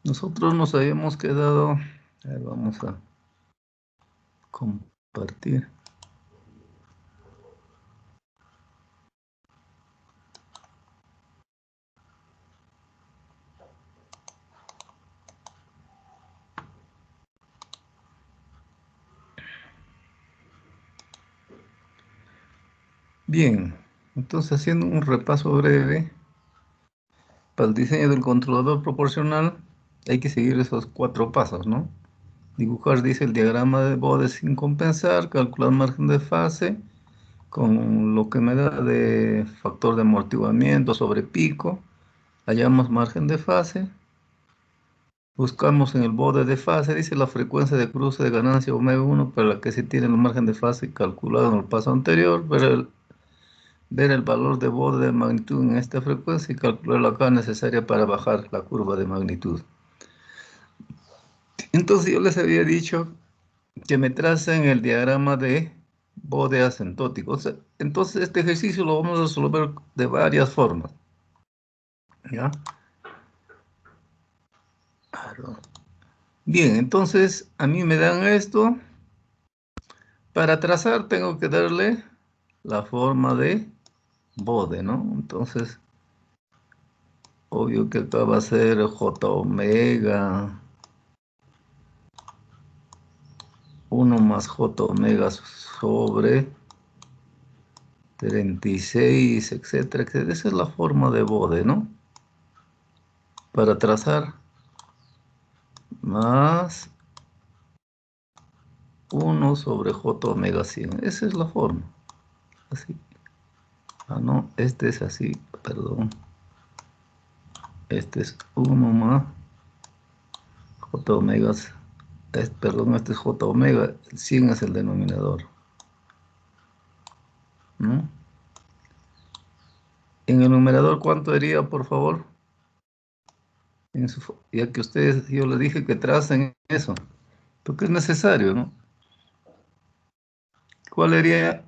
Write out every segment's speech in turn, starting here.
Nosotros nos habíamos quedado, a ver, vamos a compartir. Bien, entonces haciendo un repaso breve, para el diseño del controlador proporcional hay que seguir esos 4 pasos, ¿no? Dibujar, dice, el diagrama de Bode sin compensar, calcular margen de fase, con lo que me da de factor de amortiguamiento sobre pico, hallamos margen de fase, buscamos en el bode de fase, dice la frecuencia de cruce de ganancia omega 1 para la que se tiene el margen de fase calculado en el paso anterior, ver el valor de bode de magnitud en esta frecuencia y calcular la K necesaria para bajar la curva de magnitud. Entonces yo les había dicho que me tracen el diagrama de bode asentótico. O sea, entonces este ejercicio lo vamos a resolver de varias formas, ¿ya? Claro. Bien, entonces a mí me dan esto. Para trazar tengo que darle la forma de bode, ¿no? Entonces, obvio que acá va a ser J omega 1 más J omega sobre 36, etcétera, etcétera. Esa es la forma de bode, ¿no? Para trazar más 1 sobre J omega 100. Esa es la forma. Así. Ah, no, este es así, perdón. Este es 1 más J omega, perdón, este es J omega, el 100 es el denominador, ¿no? En el numerador, ¿cuánto sería, por favor? Ya que ustedes, yo les dije que tracen eso, porque es necesario, ¿no?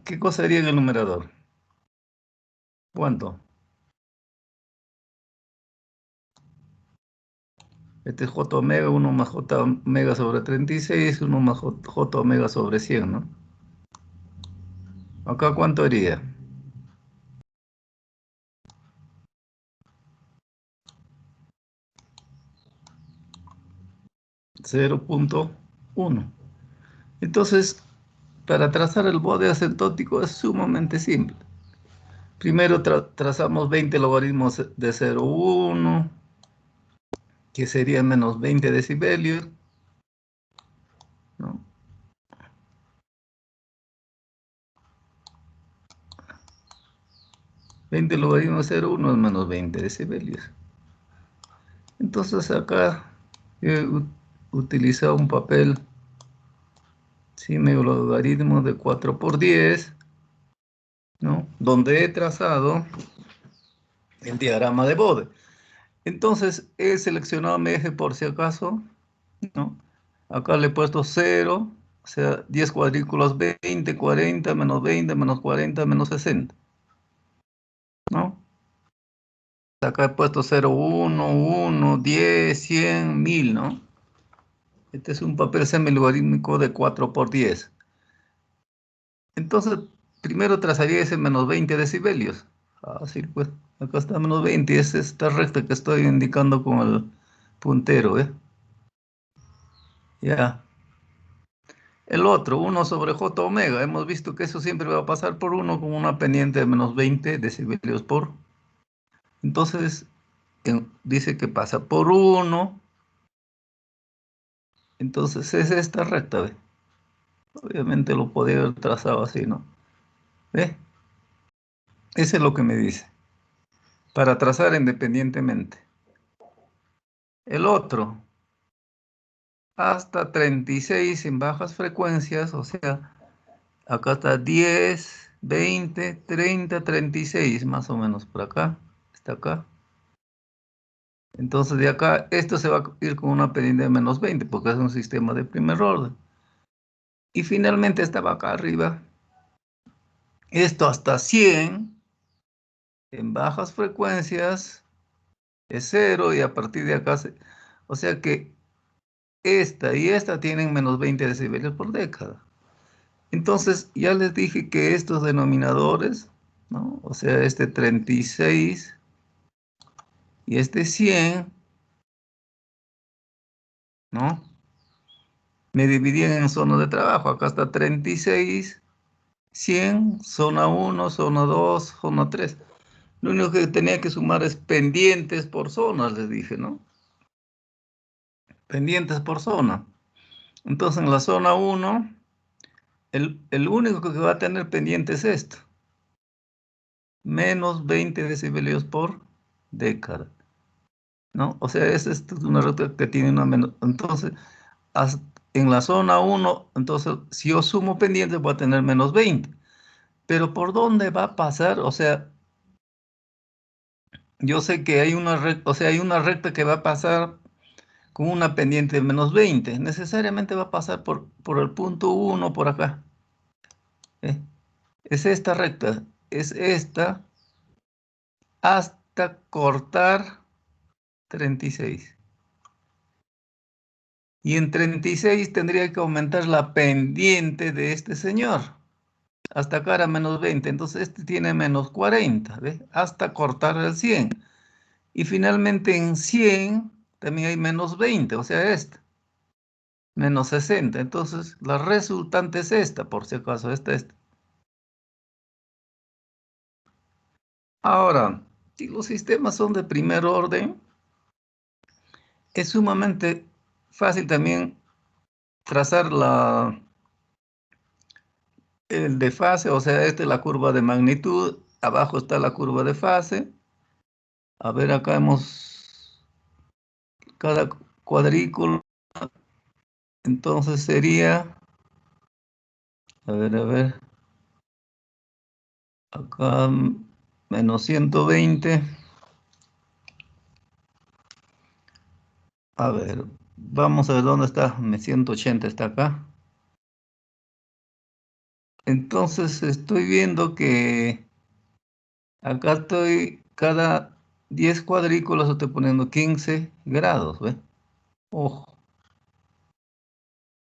¿Qué cosa haría en el numerador? ¿Cuánto? Este es J omega, 1 más J omega sobre 36, 1 más J omega sobre 100, ¿no? Acá, ¿cuánto haría? 0.1. Entonces, para trazar el bode asentótico es sumamente simple. Primero trazamos 20 logaritmos de 0,1, que sería menos 20 decibelios, ¿no? 20 logaritmos de 0,1 es menos 20 decibelios. Entonces acá he utilizado un papel, sí, medio logaritmo de 4 por 10, ¿no? Donde he trazado el diagrama de Bode. Entonces he seleccionado mi eje por si acaso, ¿no? Acá le he puesto 0, o sea, 10 cuadrículas, 20, 40, menos 20, menos 40, menos 60, ¿no? Acá he puesto 0, 1, 1, 10, 100, 1000, ¿no? Este es un papel semilogarítmico de 4 por 10. Entonces, primero trazaría ese menos 20 decibelios. Así pues, acá está menos 20, es esta recta que estoy indicando con el puntero, ¿eh? Ya. El otro, 1 sobre J omega, hemos visto que eso siempre va a pasar por 1 con una pendiente de menos 20 decibelios por. Entonces, dice que pasa por 1, entonces es esta recta, ¿ve? Obviamente lo podría haber trazado así, ¿no? ¿Ve? Eso es lo que me dice. Para trazar independientemente. El otro, hasta 36 en bajas frecuencias, o sea, acá está 10, 20, 30, 36, más o menos por acá, está acá. Entonces de acá, esto se va a ir con una pendiente de menos 20, porque es un sistema de primer orden. Y finalmente estaba acá arriba, esto hasta 100, en bajas frecuencias, es 0, y a partir de acá O sea que esta y esta tienen menos 20 decibelios por década. Entonces, ya les dije que estos denominadores, ¿no? O sea, este 36 y este 100, ¿no? Me dividían en zonas de trabajo. Acá está 36, 100, zona 1, zona 2, zona 3. Lo único que tenía que sumar es pendientes por zonas, les dije, ¿no? Pendientes por zona. Entonces, en la zona 1, el único que va a tener pendiente es esto. Menos 20 decibelios por década, ¿no? O sea, esta es una ruta que tiene una menos. Entonces, en la zona 1, entonces, si yo sumo pendientes, voy a tener menos 20. Pero ¿por dónde va a pasar? O sea, yo sé que hay una recta, o sea, hay una recta que va a pasar con una pendiente de menos 20. Necesariamente va a pasar por el punto 1, por acá. ¿Eh? Es esta recta, es esta, hasta cortar 36. Y en 36 tendría que aumentar la pendiente de este señor. Hasta acá era menos 20, entonces este tiene menos 40, ¿ves? Hasta cortar el 100. Y finalmente en 100 también hay menos 20, o sea, esta. Menos 60. Entonces la resultante es esta, por si acaso, esta. Ahora, si los sistemas son de primer orden, es sumamente fácil también trazar el de fase, o sea, esta es la curva de magnitud, abajo está la curva de fase. A ver, acá hemos cada cuadrícula, entonces sería, a ver, acá menos 120. A ver, vamos a ver dónde está, 180 está acá. Entonces estoy viendo que acá estoy, cada 10 cuadrículas estoy poniendo 15 grados, ¿ves? Ojo,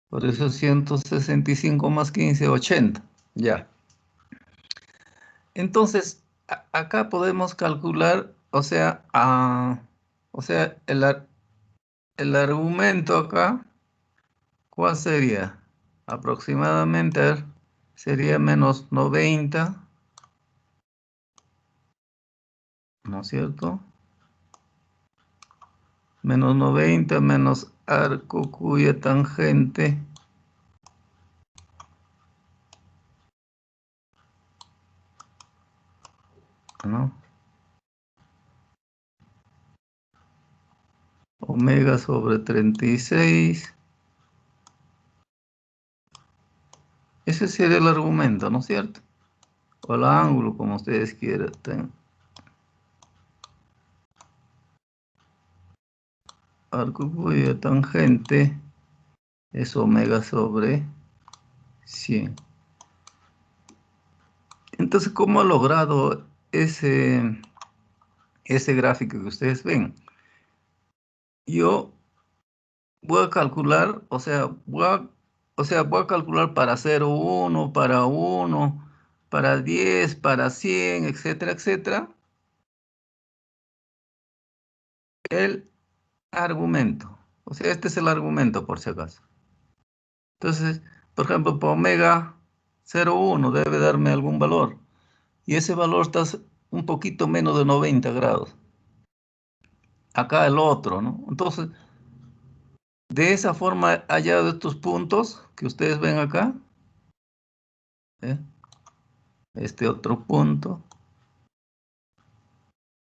por eso 165 más 15, 80. Ya. Entonces, acá podemos calcular, o sea, el argumento acá, ¿cuál sería? Aproximadamente, a ver, sería menos 90, ¿no es cierto? Menos 90 menos arco cuya tangente, ¿no? Omega sobre 36. Ese sería el argumento, ¿no es cierto? O el ángulo, como ustedes quieran. Arco cuya tangente es omega sobre 100. Entonces, ¿cómo ha logrado ese gráfico que ustedes ven? Yo voy a calcular, voy a calcular para 0,1, para 1, para 10, para 100, etcétera, etcétera, el argumento. O sea, este es el argumento, por si acaso. Entonces, por ejemplo, para omega 0,1 debe darme algún valor. Y ese valor está un poquito menos de 90 grados. Acá el otro, ¿no? Entonces, de esa forma, allá de estos puntos que ustedes ven acá, ¿eh? Este otro punto,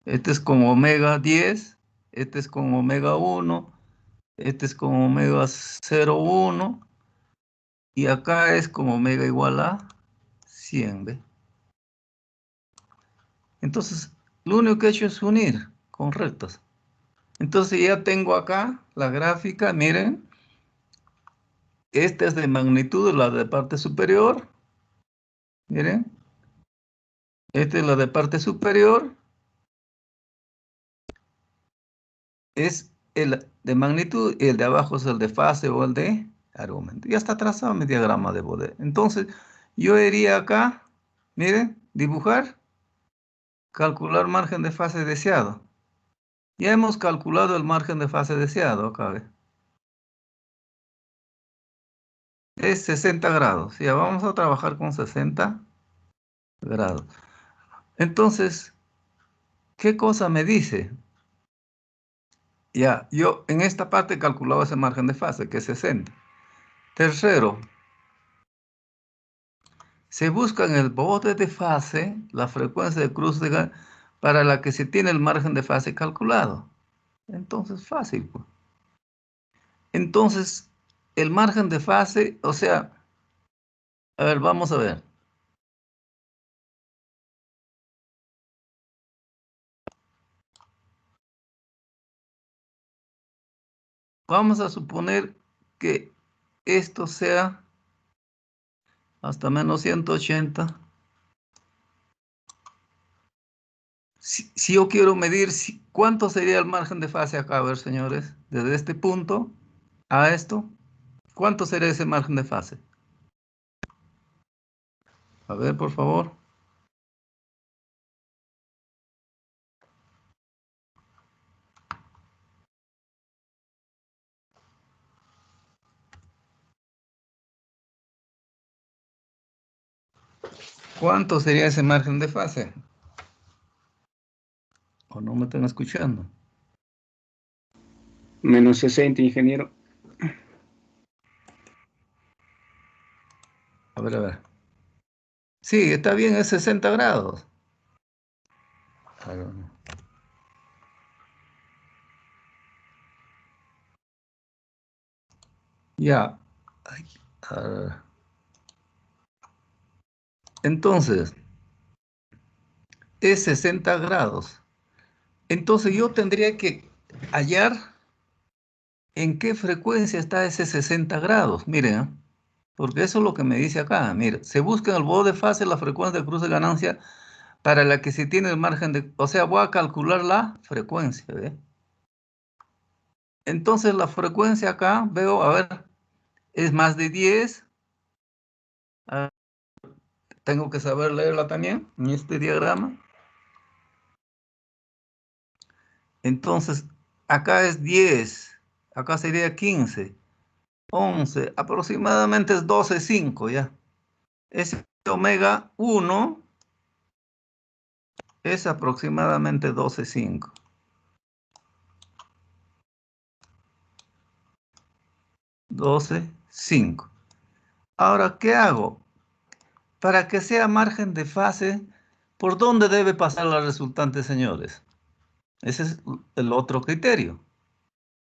este es con omega 10, este es con omega 1, este es con omega 0,1 y acá es con omega igual a 100, ¿ve? Entonces, lo único que he hecho es unir con rectas. Entonces ya tengo acá la gráfica, miren, esta es de magnitud, la de parte superior, miren, esta es la de parte superior, es el de magnitud y el de abajo es el de fase o el de argumento. Ya está trazado mi diagrama de Bode. Entonces, yo iría acá, miren, dibujar, calcular margen de fase deseado. Ya hemos calculado el margen de fase deseado acá, ¿ve? Es 60 grados. Ya vamos a trabajar con 60 grados. Entonces, ¿qué cosa me dice? Ya, yo en esta parte he calculado ese margen de fase, que es 60. Tercero, se busca en el borde de fase la frecuencia de cruce para la que se tiene el margen de fase calculado. Entonces, fácil, pues. Entonces, el margen de fase, o sea, a ver, vamos a ver. Vamos a suponer que esto sea hasta menos 180. Si yo quiero medir cuánto sería el margen de fase acá, a ver, señores, desde este punto a esto, ¿cuánto sería ese margen de fase? A ver, por favor. ¿Cuánto sería ese margen de fase? ¿O no me están escuchando? Menos 60, ingeniero. A ver, a ver. Sí, está bien, es 60 grados. A ver, ya. Ay, a ver. Entonces, es 60 grados. Entonces yo tendría que hallar en qué frecuencia está ese 60 grados. Miren, ¿eh? Porque eso es lo que me dice acá. Mire, se busca en el borde de fase la frecuencia de cruce de ganancia para la que se tiene el margen de... O sea, voy a calcular la frecuencia, ¿ve? Entonces la frecuencia acá, veo, a ver, es más de 10. Ah, tengo que saber leerla también en este diagrama. Entonces, acá es 10. Acá sería 15. 11. Aproximadamente es 12,5 ya. Ese omega 1 es aproximadamente 12,5. 12,5. Ahora, ¿qué hago? Para que sea margen de fase, ¿por dónde debe pasar la resultante, señores? Ese es el otro criterio.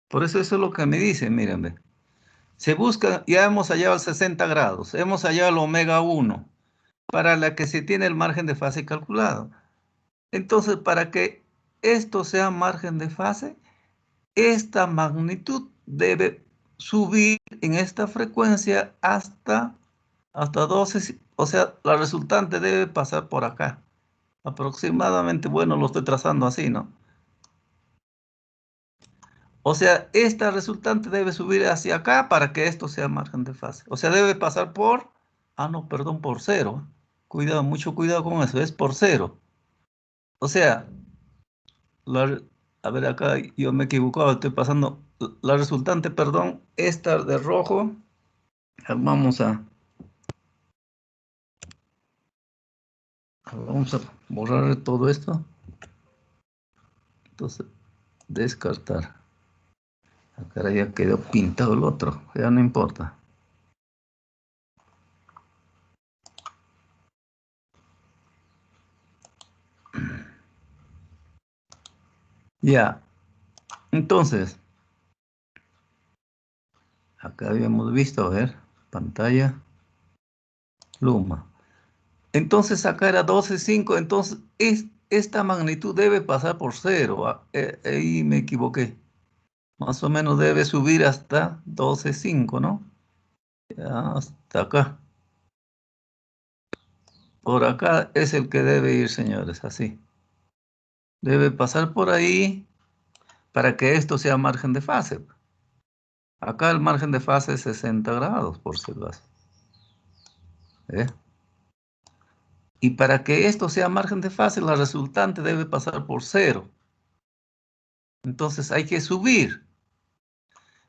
Por eso es lo que me dicen, miren, ve. Se busca, ya hemos hallado el 60 grados, hemos hallado el omega 1, para la que se tiene el margen de fase calculado. Entonces, para que esto sea margen de fase, esta magnitud debe subir en esta frecuencia hasta 12, o sea, la resultante debe pasar por acá. Aproximadamente, bueno, lo estoy trazando así, ¿no? O sea, esta resultante debe subir hacia acá para que esto sea margen de fase. O sea, debe pasar por... Ah, no, perdón, por cero. Cuidado, mucho cuidado con eso, es por cero. O sea, a ver, acá yo me he equivocado, estoy pasando la resultante, perdón, esta de rojo. Vamos vamos a borrar todo esto. Entonces, descartar. Acá ya quedó pintado el otro, ya no importa. Ya, entonces, acá habíamos visto, a ver, pantalla, Luma. Entonces acá era 12,5, entonces esta magnitud debe pasar por cero. Ahí me equivoqué. Más o menos debe subir hasta 12,5, ¿no? Ya, hasta acá. Por acá es el que debe ir, señores, así. Debe pasar por ahí para que esto sea margen de fase. Acá el margen de fase es 60 grados, por si acaso. ¿Eh? Y para que esto sea margen de fase, la resultante debe pasar por 0. Entonces hay que subir.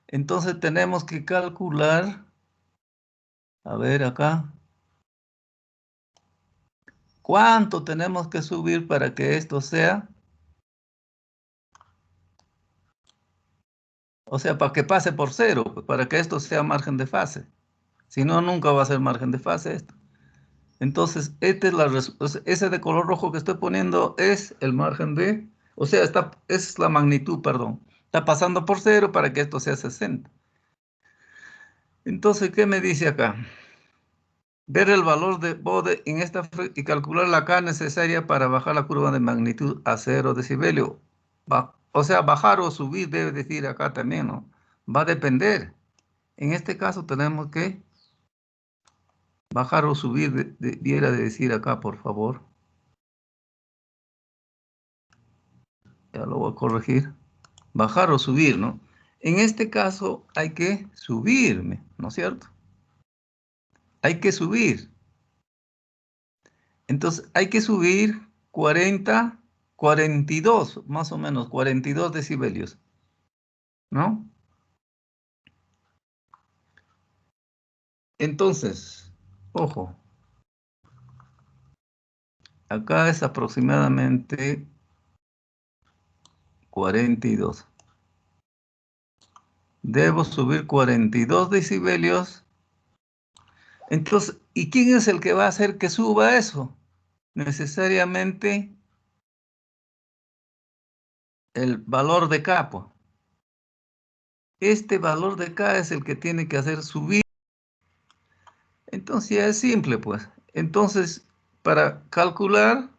Entonces tenemos que calcular, a ver acá, ¿cuánto tenemos que subir para que esto sea? O sea, para que pase por 0, para que esto sea margen de fase. Si no, nunca va a ser margen de fase esto. Entonces, ese de color rojo que estoy poniendo es el margen de, o sea, es la magnitud, perdón. Está pasando por 0 para que esto sea 60. Entonces, ¿qué me dice acá? Ver el valor de bode en esta y calcular la K necesaria para bajar la curva de magnitud a 0 decibelio. O sea, bajar o subir debe decir acá también, ¿no? Va a depender. En este caso tenemos que bajar o subir, debiera de decir acá, por favor. Ya lo voy a corregir. Bajar o subir, ¿no? En este caso hay que subirme, ¿no es cierto? Hay que subir. Entonces hay que subir 42, más o menos, 42 decibelios, ¿no? Entonces, ojo, acá es aproximadamente 42. Debo subir 42 decibelios. Entonces, ¿y quién es el que va a hacer que suba eso? Necesariamente el valor de K, pues. Este valor de K es el que tiene que hacer subir. Entonces ya es simple, pues. Entonces, para calcular,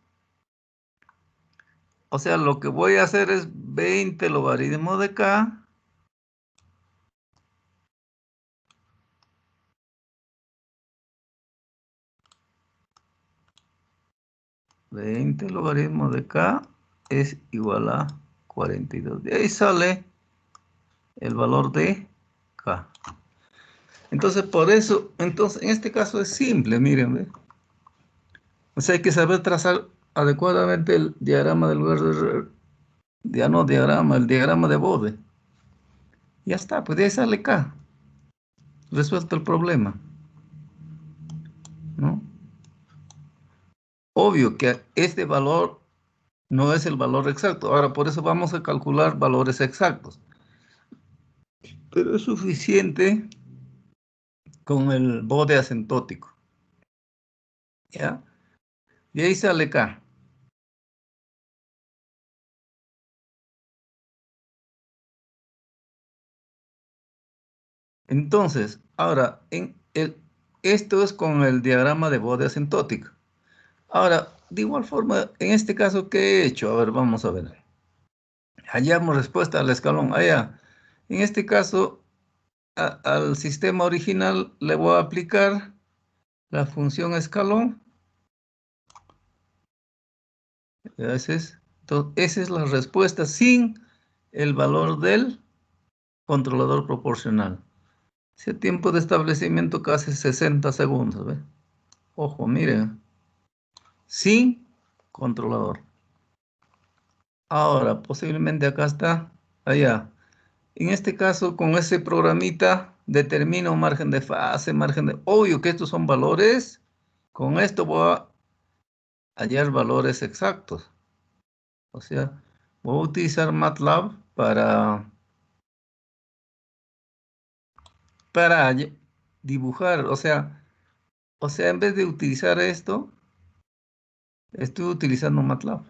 o sea, lo que voy a hacer es 20 logaritmo de K. 20 logaritmo de K es igual a 42. De ahí sale el valor de K. Entonces, por eso, entonces, en este caso es simple, miren, ¿ve? O sea, hay que saber trazar adecuadamente el diagrama del lugar el diagrama de Bode. Ya está, pues de ahí sale K. Resuelto el problema, ¿no? Obvio que este valor no es el valor exacto. Ahora, por eso vamos a calcular valores exactos. Pero es suficiente con el bode asentótico. ¿Ya? Y ahí sale K. Entonces, ahora, esto es con el diagrama de bode asentótico. Ahora, de igual forma, en este caso, ¿qué he hecho? A ver, vamos a ver. Hallamos respuesta al escalón. Allá. En este caso, al sistema original le voy a aplicar la función escalón. Entonces, esa es la respuesta sin el valor del controlador proporcional. Ese tiempo de establecimiento casi 60 segundos. ¿Ve? Ojo, miren. Sin controlador. Ahora, posiblemente acá está. Allá. En este caso, con ese programita, determino margen de fase, margen de... Obvio que estos son valores. Con esto voy a hallar valores exactos. O sea, voy a utilizar MATLAB para dibujar. O sea, en vez de utilizar esto, estoy utilizando MATLAB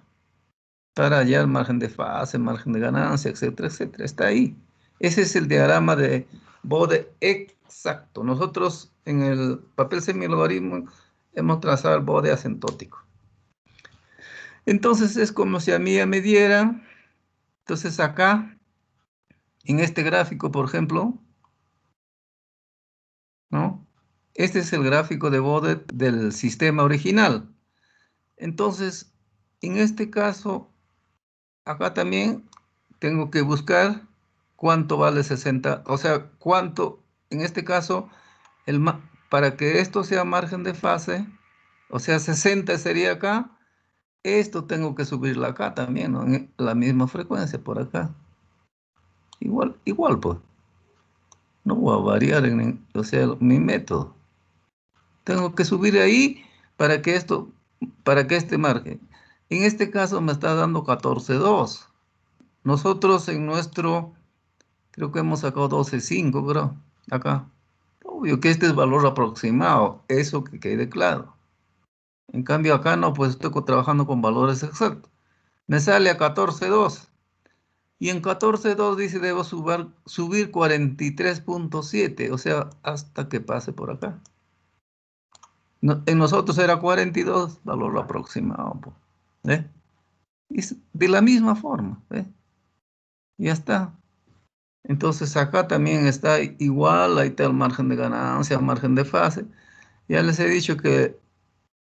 para hallar margen de fase, margen de ganancia, etcétera, etcétera. Está ahí. Ese es el diagrama de Bode exacto. Nosotros en el papel semilogaritmo hemos trazado el Bode asentótico. Entonces es como si a mí ya me diera. Entonces acá, en este gráfico, por ejemplo, ¿no? Este es el gráfico de Bode del sistema original. Entonces, en este caso, acá también tengo que buscar cuánto vale 60, o sea, cuánto, en este caso, para que esto sea margen de fase, o sea, 60 sería acá, esto tengo que subirla acá también, ¿no? En la misma frecuencia por acá. Igual, pues. No voy a variar o sea, mi método. Tengo que subir ahí para que para que este margen. En este caso me está dando 14,2. Nosotros en nuestro, creo que hemos sacado 12,5, creo, acá. Obvio que este es valor aproximado, eso que quede claro. En cambio acá no, pues estoy trabajando con valores exactos. Me sale a 14,2. Y en 14,2 dice debo subir 43,7, o sea, hasta que pase por acá. En nosotros era 42, valor aproximado, po, ¿eh? Y de la misma forma, ¿eh? Ya está. Entonces acá también está igual, ahí está el margen de ganancia, margen de fase. Ya les he dicho que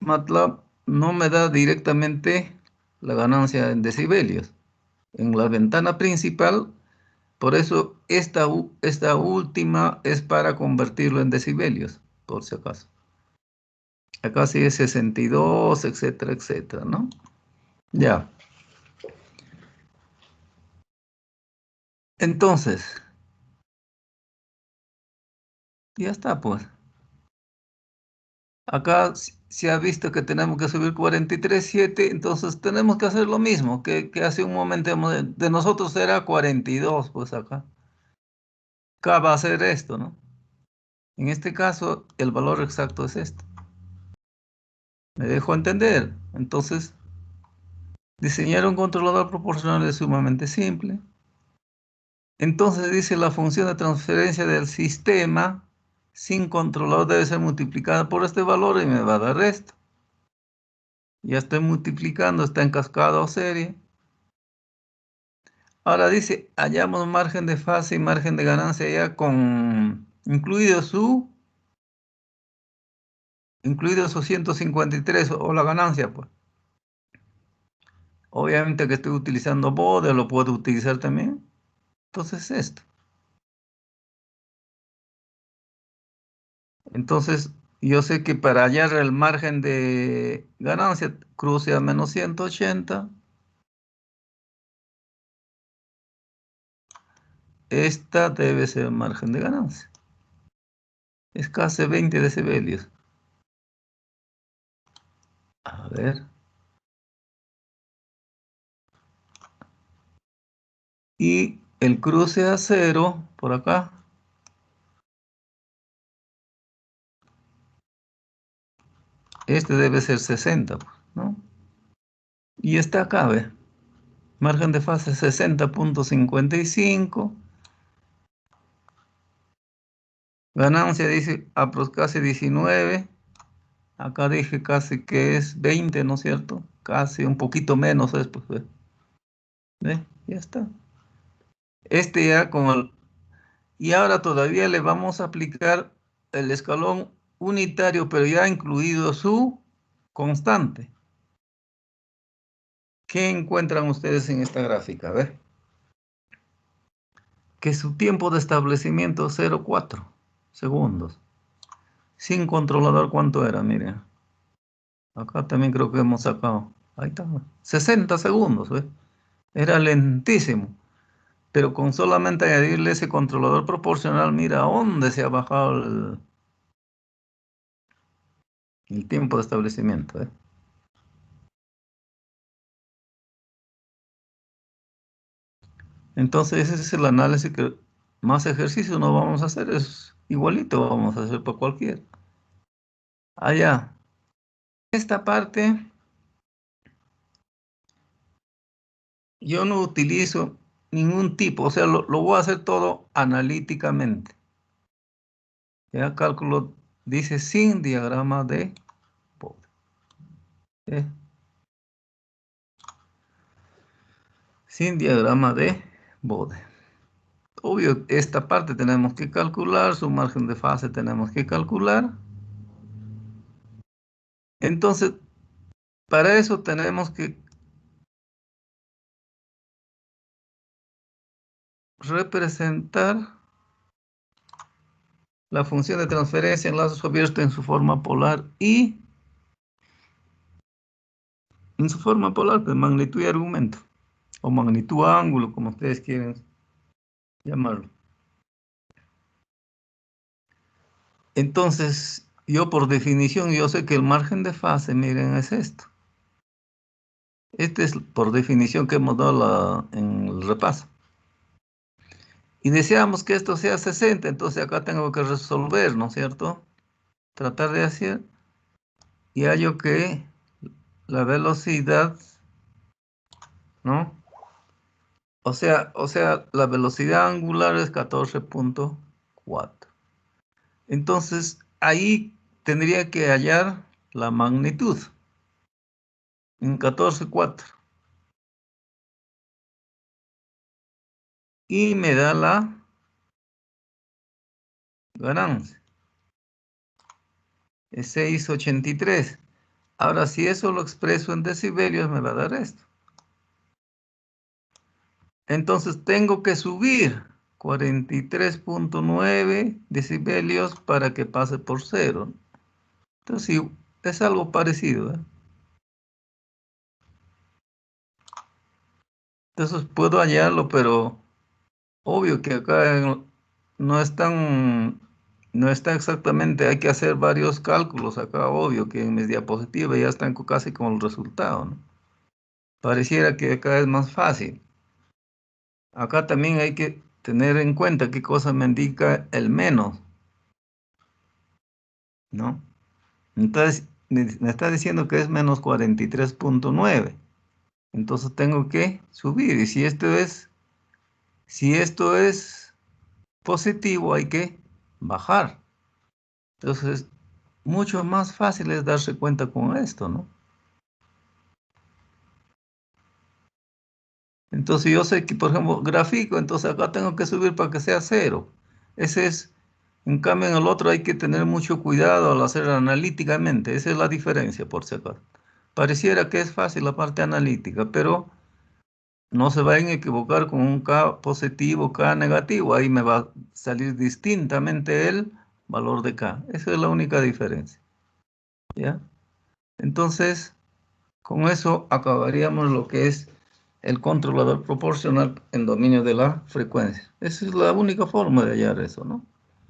MATLAB no me da directamente la ganancia en decibelios. En la ventana principal, por eso esta última es para convertirlo en decibelios, por si acaso. Acá sí es 62, etcétera, etcétera, ¿no? Ya. Entonces, ya está, pues. Acá se ha visto que tenemos que subir 43,7, entonces tenemos que hacer lo mismo que hace un momento de nosotros era 42, pues acá. Acá va a ser esto, ¿no? En este caso, el valor exacto es esto. ¿Me dejo entender? Entonces, diseñar un controlador proporcional es sumamente simple. Entonces dice la función de transferencia del sistema sin controlador debe ser multiplicada por este valor y me va a dar esto. Ya estoy multiplicando, está en cascada o serie. Ahora dice, hallamos margen de fase y margen de ganancia ya incluido su 153 o la ganancia, pues. Obviamente que estoy utilizando bode, lo puedo utilizar también. Entonces esto. Entonces yo sé que para hallar el margen de ganancia, cruce a menos 180. Esta debe ser el margen de ganancia. Es casi 20 decibelios. A ver. Y el cruce a cero, por acá, este debe ser 60, ¿no? Y está acá, ¿ve? Margen de fase 60,55. Ganancia dice casi 19. Acá dije casi que es 20, ¿no es cierto? Casi un poquito menos es, pues, ¿ve? ¿Ve? Ya está. Este ya con el... Y ahora todavía le vamos a aplicar el escalón unitario, pero ya incluido su constante. ¿Qué encuentran ustedes en esta gráfica? A ver. Que su tiempo de establecimiento es 0,4 segundos. Sin controlador, ¿cuánto era? Miren. Acá también creo que hemos sacado. Ahí está. 60 segundos, ¿ves? Era lentísimo. Pero con solamente añadirle ese controlador proporcional, mira a dónde se ha bajado el tiempo de establecimiento, ¿eh? Entonces ese es el análisis que más ejercicio no vamos a hacer, es igualito vamos a hacer para cualquiera. Allá, esta parte yo no utilizo ningún tipo, o sea, lo voy a hacer todo analíticamente. Ya cálculo, dice sin diagrama de Bode. ¿Eh? Sin diagrama de Bode. Obvio, esta parte tenemos que calcular, su margen de fase tenemos que calcular. Entonces, para eso tenemos que representar la función de transferencia en lazos abiertos en su forma polar y en su forma polar, pues magnitud y argumento, o magnitud ángulo, como ustedes quieren llamarlo. Entonces, yo por definición, yo sé que el margen de fase, miren, es esto. Este es por definición que hemos dado en el repaso. Y deseamos que esto sea 60, entonces acá tengo que resolver, ¿no es cierto? Tratar de hacer, y hallo que la velocidad, ¿no? O sea, la velocidad angular es 14.4. Entonces, ahí tendría que hallar la magnitud en 14.4. Y me da la ganancia. Es 683. Ahora, si eso lo expreso en decibelios, me va a dar esto. Entonces, tengo que subir 43.9 decibelios para que pase por 0. Entonces, sí, es algo parecido, ¿eh? Entonces, puedo hallarlo, pero obvio que acá no es no está exactamente, hay que hacer varios cálculos acá, obvio que en mis diapositivas ya están casi con el resultado, ¿no? Pareciera que acá es más fácil. Acá también hay que tener en cuenta qué cosa me indica el menos, ¿no? Entonces, me está diciendo que es menos 43.9. Entonces tengo que subir. Y si esto es positivo, hay que bajar. Entonces, mucho más fácil es darse cuenta con esto, ¿no? Entonces yo sé que, por ejemplo, gráfico, entonces acá tengo que subir para que sea 0. Ese es, en cambio en el otro hay que tener mucho cuidado al hacer analíticamente. Esa es la diferencia, por si acaso. Pareciera que es fácil la parte analítica, pero no se vayan a equivocar con un K positivo, K negativo. Ahí me va a salir distintamente el valor de K. Esa es la única diferencia, ¿ya? Entonces, con eso acabaríamos lo que es el controlador proporcional en dominio de la frecuencia. Esa es la única forma de hallar eso, ¿no?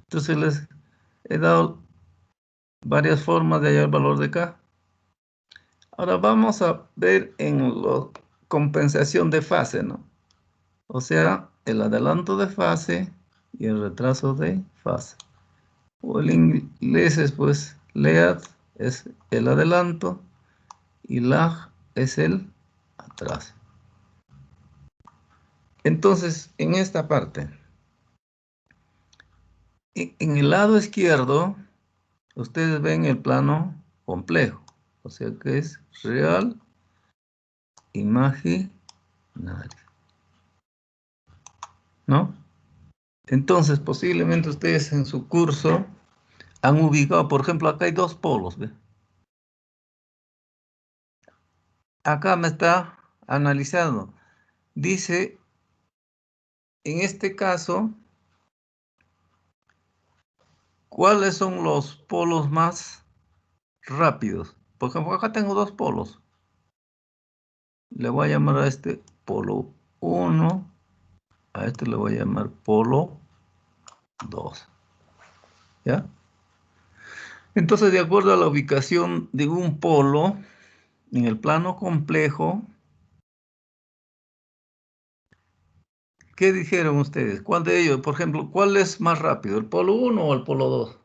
Entonces les he dado varias formas de hallar el valor de K. Ahora vamos a ver en la compensación de fase, ¿no? O sea, el adelanto de fase y el retraso de fase. O el inglés es pues lead es el adelanto y lag es el atraso. Entonces, en esta parte, en el lado izquierdo, ustedes ven el plano complejo, o sea que es real, imaginario, ¿no? Entonces, posiblemente ustedes en su curso han ubicado, por ejemplo, acá hay dos polos, ¿ve? Acá me está analizando. Dice, en este caso, ¿cuáles son los polos más rápidos? Por ejemplo, acá tengo dos polos. Le voy a llamar a este polo 1, a este le voy a llamar polo 2. ¿Ya? Entonces, de acuerdo a la ubicación de un polo en el plano complejo, ¿qué dijeron ustedes? ¿Cuál de ellos, por ejemplo, cuál es más rápido, el polo 1 o el polo 2?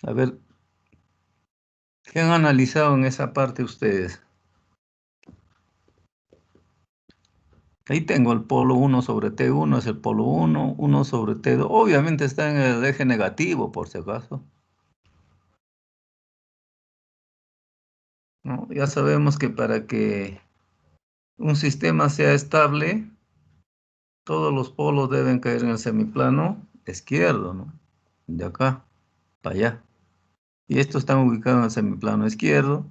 A ver, ¿qué han analizado en esa parte ustedes? Ahí tengo el polo 1 sobre T1, es el polo 1, 1 sobre T2. Obviamente está en el eje negativo, por si acaso, ¿no? Ya sabemos que para que un sistema sea estable, todos los polos deben caer en el semiplano izquierdo, ¿no? De acá para allá. Y estos están ubicados en el semiplano izquierdo.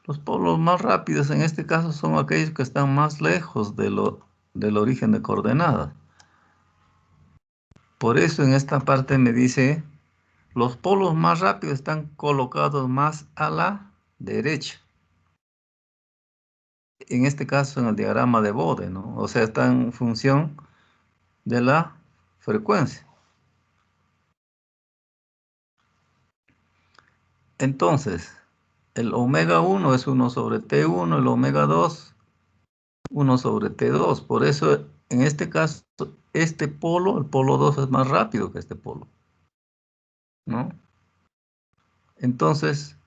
Los polos más rápidos en este caso son aquellos que están más lejos del origen de coordenadas. Por eso en esta parte me dice, los polos más rápidos están colocados más a la derecha. En este caso en el diagrama de Bode, ¿no? O sea, está en función de la frecuencia. Entonces, el omega 1 es 1 sobre T1, el omega 2, 1 sobre T2. Por eso, en este caso, este polo, el polo 2 es más rápido que este polo, ¿no? Entonces,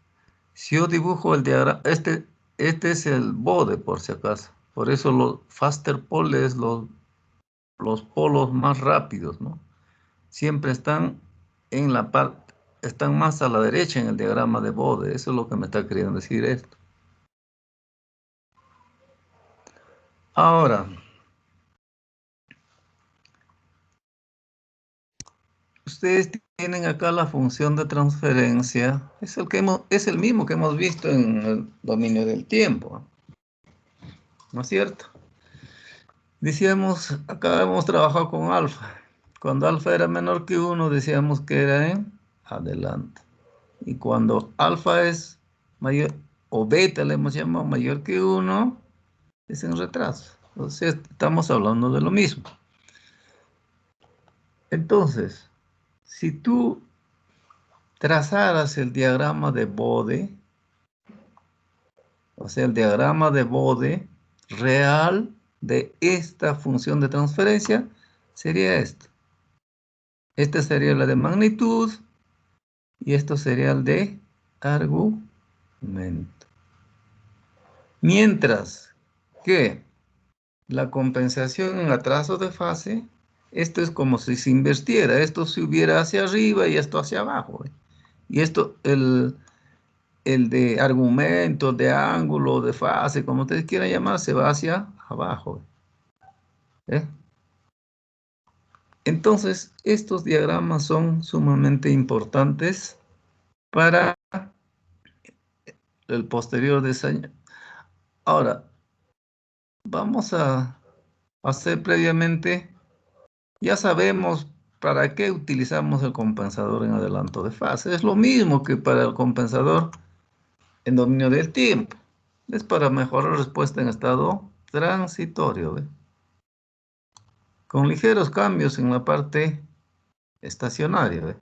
si yo dibujo el diagrama, este es el Bode, por si acaso. Por eso los faster poles, los polos más rápidos, ¿no? Siempre están en la parte, están más a la derecha en el diagrama de Bode. Eso es lo que me está queriendo decir esto. Ahora, ustedes tienen acá la función de transferencia. Es el mismo que hemos visto en el dominio del tiempo, ¿no es cierto? Decíamos, acá hemos trabajado con alfa. Cuando alfa era menor que 1, decíamos que era en adelante. Y cuando alfa es mayor, o beta le hemos llamado mayor que 1, es en retraso. O sea, estamos hablando de lo mismo. Entonces, si tú trazaras el diagrama de Bode, o sea, el diagrama de Bode real de esta función de transferencia, sería esto. Esta sería la de magnitud y esto sería el de argumento. Mientras que la compensación en atraso de fase, esto es como si se invirtiera, esto se hubiera hacia arriba y esto hacia abajo. Y esto, el de argumento, de ángulo, de fase, como ustedes quieran llamar, se va hacia abajo. ¿Eh? Entonces, estos diagramas son sumamente importantes para el posterior diseño. Ahora, vamos a hacer previamente, ya sabemos para qué utilizamos el compensador en adelanto de fase. Es lo mismo que para el compensador en dominio del tiempo. Es para mejorar respuesta en estado transitorio, ¿ve? Con ligeros cambios en la parte estacionaria, ¿ve?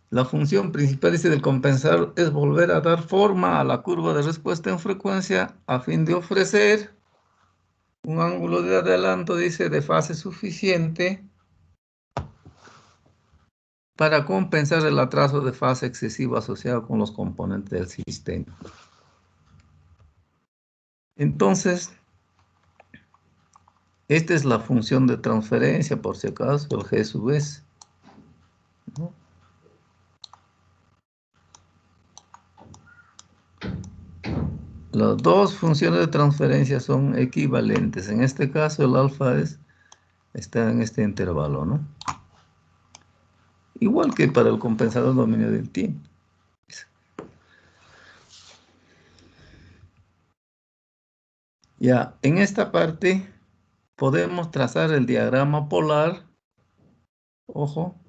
La función principal, dice, del compensador es volver a dar forma a la curva de respuesta en frecuencia a fin de ofrecer un ángulo de adelanto, dice, de fase suficiente para compensar el atraso de fase excesivo asociado con los componentes del sistema. Entonces, esta es la función de transferencia, por si acaso, el G sub S, ¿no? Las dos funciones de transferencia son equivalentes. En este caso, el alfa está en este intervalo, ¿no? Igual que para el compensador dominio del tiempo. Ya, en esta parte podemos trazar el diagrama polar. Ojo.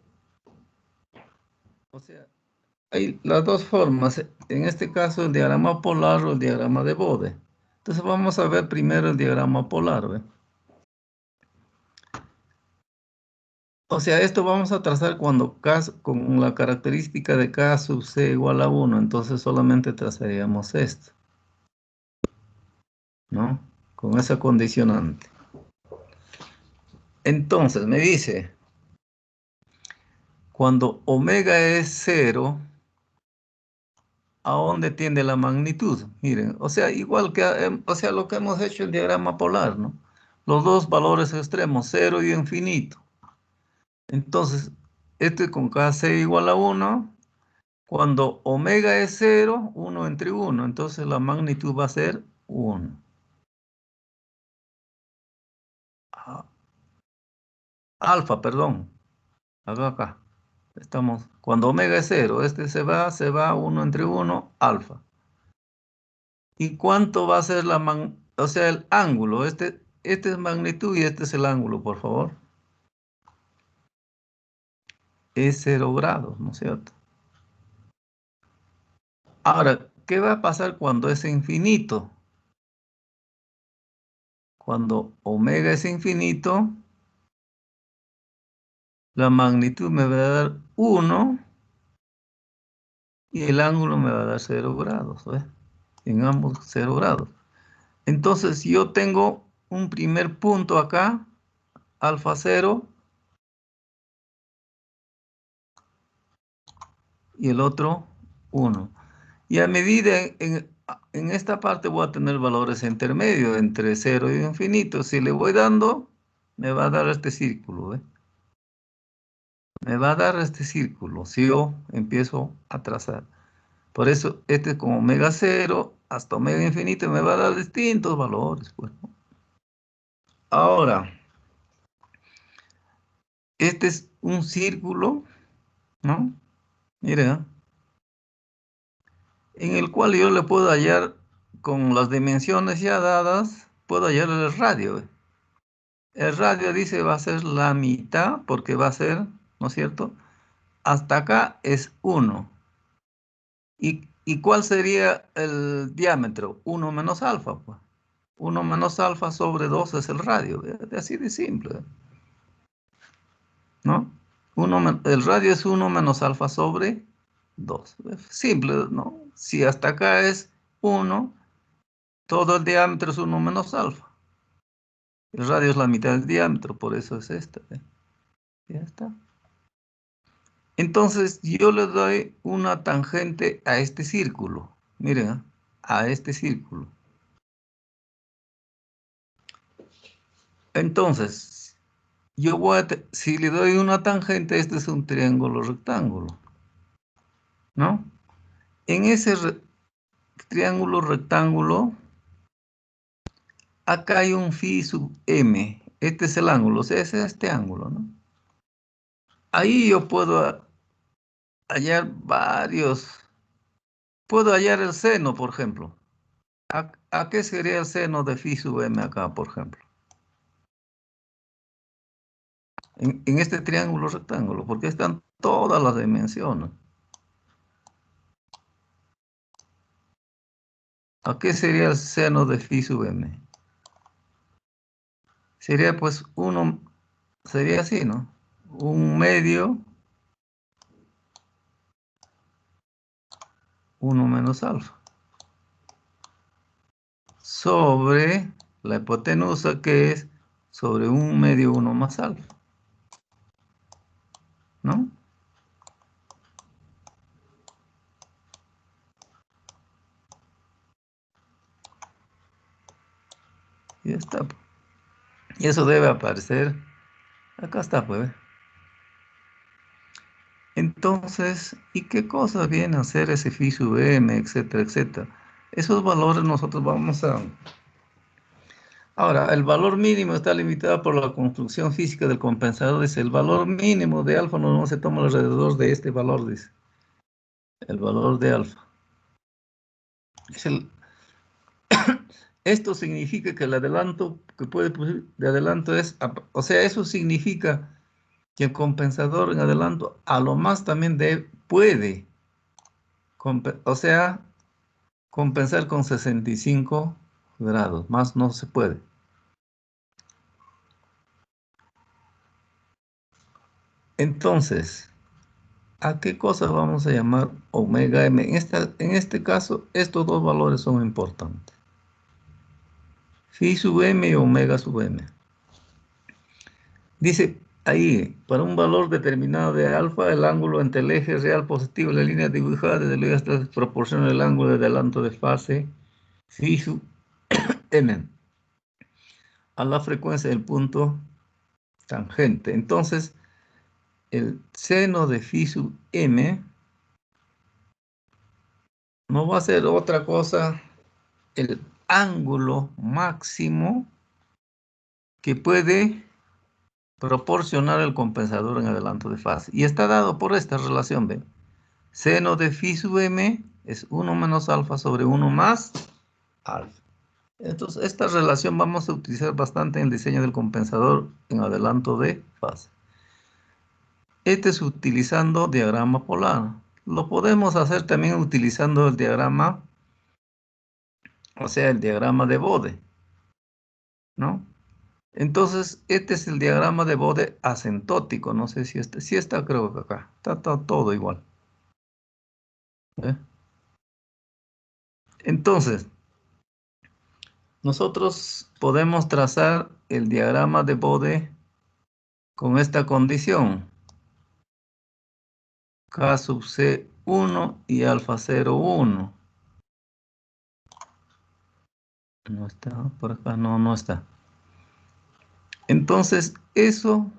O sea, hay las dos formas. En este caso, el diagrama polar o el diagrama de Bode. Entonces vamos a ver primero el diagrama polar, ¿ve? O sea, esto vamos a trazar cuando K, con la característica de K sub C igual a 1, entonces solamente trazaríamos esto, ¿no? Con esa condicionante. Entonces, me dice, cuando omega es 0, ¿a dónde tiende la magnitud? Miren, o sea, igual que, o sea, lo que hemos hecho en el diagrama polar, ¿no? Los dos valores extremos, 0 y infinito. Entonces, este con KC igual a 1, cuando omega es 0, 1 entre 1, entonces la magnitud va a ser 1. Alfa, perdón. Acá. Estamos, cuando omega es 0, este se va 1 entre 1, alfa. ¿Y cuánto va a ser o sea, el ángulo? Este es magnitud y este es el ángulo, por favor. Es 0 grados, ¿no es cierto? Ahora, ¿qué va a pasar cuando es infinito? Cuando omega es infinito, la magnitud me va a dar 1 y el ángulo me va a dar 0 grados, ¿ves? En ambos 0 grados. Entonces, yo tengo un primer punto acá, alfa 0, y el otro 1. Y a medida en esta parte voy a tener valores intermedios entre 0 y infinito. Si le voy dando, me va a dar este círculo, ¿ve? Me va a dar este círculo si yo empiezo a trazar. Por eso, este con omega 0 hasta omega infinito me va a dar distintos valores, pues, ¿no? Ahora, este es un círculo, ¿no? Mira, en el cual yo le puedo hallar, con las dimensiones ya dadas, puedo hallar el radio, ¿ve? El radio dice va a ser la mitad, porque va a ser, ¿no es cierto? Hasta acá es 1. ¿Y cuál sería el diámetro? 1 menos alfa, pues. 1 menos alfa sobre 2 es el radio. Así de simple, ¿no? El radio es 1 menos alfa sobre 2. Simple, ¿no? Si hasta acá es 1, todo el diámetro es 1 menos alfa. El radio es la mitad del diámetro, por eso es este. Ya está. Entonces yo le doy una tangente a este círculo. Miren, a este círculo. Entonces, si le doy una tangente, este es un triángulo rectángulo, ¿no? En ese triángulo rectángulo, acá hay un phi sub m. Este es el ángulo, o sea, ese es este ángulo, ¿no? Ahí yo puedo hallar puedo hallar el seno, por ejemplo. ¿A qué sería el seno de phi sub m acá, por ejemplo? En este triángulo rectángulo, porque están todas las dimensiones. ¿A qué sería el seno de phi sub m? Sería pues sería así, ¿no? 1/2, 1 menos alfa, sobre la hipotenusa, que es sobre 1/2, 1 más alfa, ¿no? Y ya está. Y eso debe aparecer. Acá está, pues. Entonces, ¿y qué cosa viene a ser ese phi sub m, etcétera, etcétera? Esos valores nosotros vamos a... Ahora, el valor mínimo está limitado por la construcción física del compensador. Dice, el valor mínimo de alfa no se toma alrededor de este valor, dice. El valor de alfa. Esto significa que el adelanto que puede producir de adelanto es... O sea, eso significa que el compensador en adelanto a lo más también puede, o sea, compensar con 65 grados. Más no se puede. Entonces, ¿a qué cosa vamos a llamar omega m? En este caso, estos dos valores son importantes. Phi sub m y omega sub m. Dice ahí, para un valor determinado de alfa, el ángulo entre el eje real positivo y la línea dibujada desde luego está proporciona el ángulo de adelanto de fase phi sub m a la frecuencia del punto tangente. Entonces, el seno de phi sub m no va a ser otra cosa el ángulo máximo que puede proporcionar el compensador en adelanto de fase. Y está dado por esta relación, ¿ven? Seno de phi sub m es 1 menos alfa sobre 1 más alfa. Entonces, esta relación vamos a utilizar bastante en el diseño del compensador en adelanto de fase. Este es utilizando diagrama polar. Lo podemos hacer también utilizando el diagrama, o sea, el diagrama de Bode, ¿no? Entonces, este es el diagrama de Bode asentótico. No sé si está, sí está, creo que acá. Está todo igual. ¿Eh? Entonces, nosotros podemos trazar el diagrama de Bode con esta condición. K sub C 1 y alfa 0, 1. No está por acá, no está. Entonces, eso,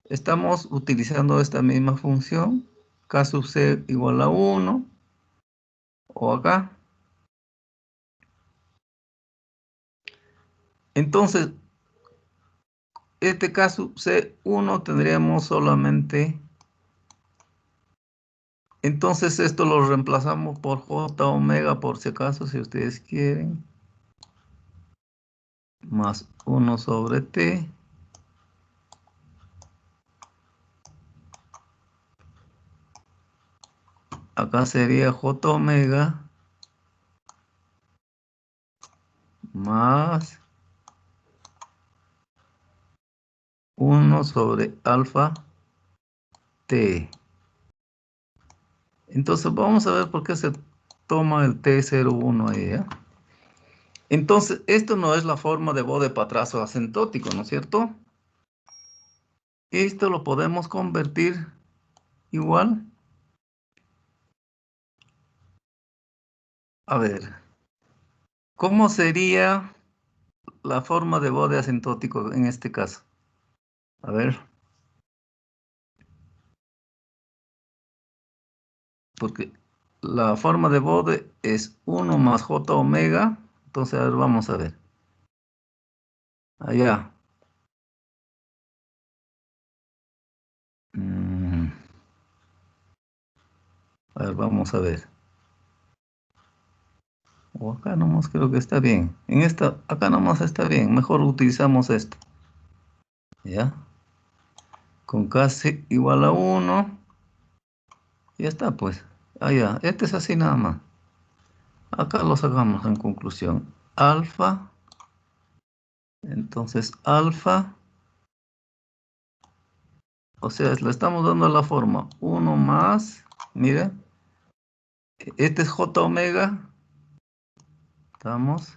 estamos utilizando esta misma función, K sub C igual a 1, o acá. Entonces, este K sub C1 tendríamos solamente, entonces esto lo reemplazamos por J omega, por si acaso, si ustedes quieren, más 1 sobre T. Acá sería J omega más 1 sobre alfa T. Entonces vamos a ver por qué se toma el T01 ahí, ¿eh? Entonces, esto no es la forma de Bode patrazo asentótico, ¿no es cierto? Esto lo podemos convertir igual. A ver, ¿cómo sería la forma de Bode asentótico en este caso? A ver, porque la forma de Bode es 1 más J omega. Entonces, a ver, vamos a ver. Allá. A ver, vamos a ver. O acá nomás creo que está bien. En esta, acá nomás está bien. Mejor utilizamos esto. ¿Ya? Con casi igual a 1. Ya está, pues. Ah, ya. Este es así nada más. Acá lo sacamos en conclusión. Alfa. Entonces, alfa. O sea, le estamos dando la forma. 1 más. Mira. Este es J omega. Estamos.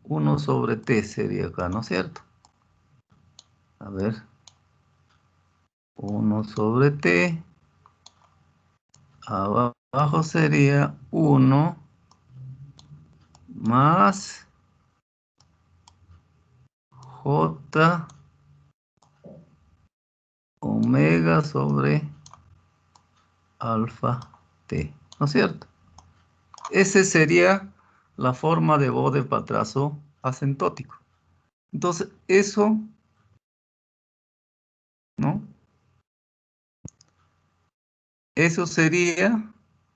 1 sobre T sería acá, ¿no es cierto? A ver. 1 sobre T. Abajo sería 1 más J omega sobre alfa T, ¿no es cierto? Esa sería la forma de Bode patrazo asentótico. Entonces, eso, ¿no? Eso sería,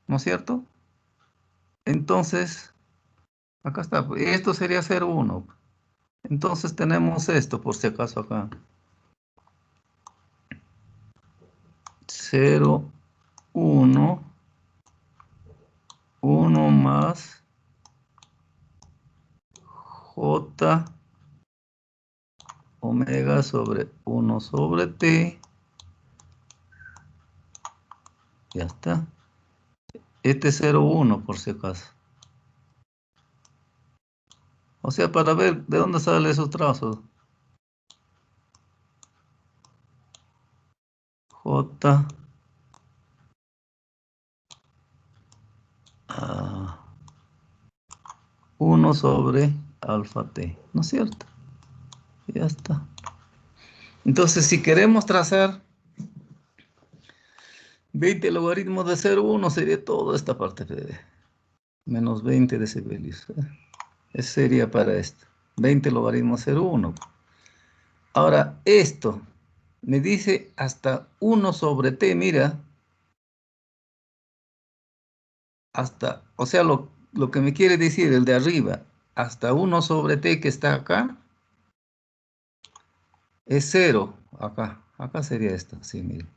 ¿no es cierto? Entonces, acá está. Esto sería 0,1. Entonces tenemos esto, por si acaso acá. 0,1. 1 más J omega sobre 1 sobre T. Ya está. Este es 0,1 por si acaso. O sea, para ver de dónde salen esos trazos. J 1 sobre alfa T. ¿No es cierto? Ya está. Entonces, si queremos trazar 20 logaritmos de 0,1 sería toda esta parte de menos 20 decibelios. Eso sería para esto. 20 logaritmos 0,1. Ahora, esto me dice hasta 1 sobre t, mira. Hasta, o sea, lo que me quiere decir el de arriba, hasta 1 sobre t que está acá, es 0. Acá, acá sería esto, sí, mira.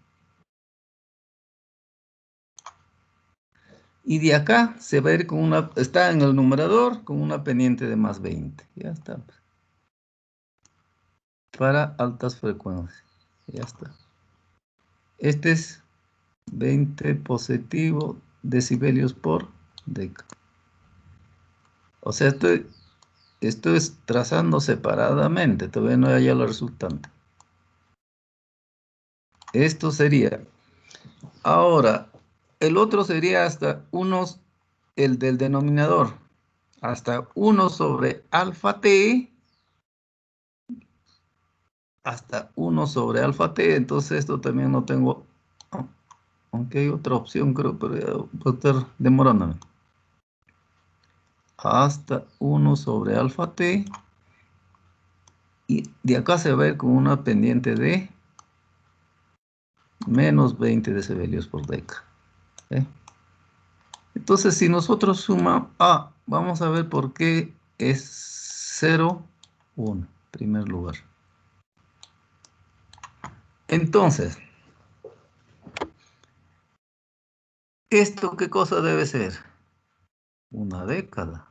Y de acá se va a ir con una, está en el numerador con una pendiente de más 20. Ya está. Para altas frecuencias. Ya está. Este es 20 positivo decibelios por década. O sea, esto es trazando separadamente. Todavía no hay la resultante. Esto sería. Ahora, el otro sería hasta unos, el del denominador, hasta 1 sobre alfa t, hasta 1 sobre alfa t, entonces esto también no tengo, aunque hay otra opción creo, pero ya voy a estar demorándome. Hasta 1 sobre alfa t, y de acá se va a ir con una pendiente de menos 20 decibelios por década. ¿Eh? Entonces, si nosotros sumamos, vamos a ver por qué es 0, 1, primer lugar. Entonces, ¿esto qué cosa debe ser? Una década.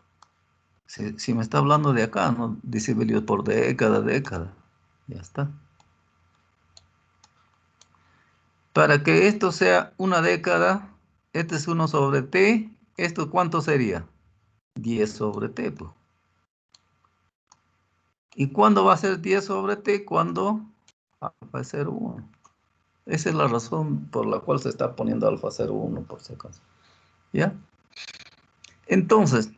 Si me está hablando de acá, ¿no? Decibelios por década, década. Ya está. Para que esto sea una década, este es 1 sobre t. ¿Esto cuánto sería? 10 sobre t, pues. ¿Y cuándo va a ser 10 sobre t? Cuando va a ser 1. Esa es la razón por la cual se está poniendo alfa 0,1 por si acaso. ¿Ya? Entonces,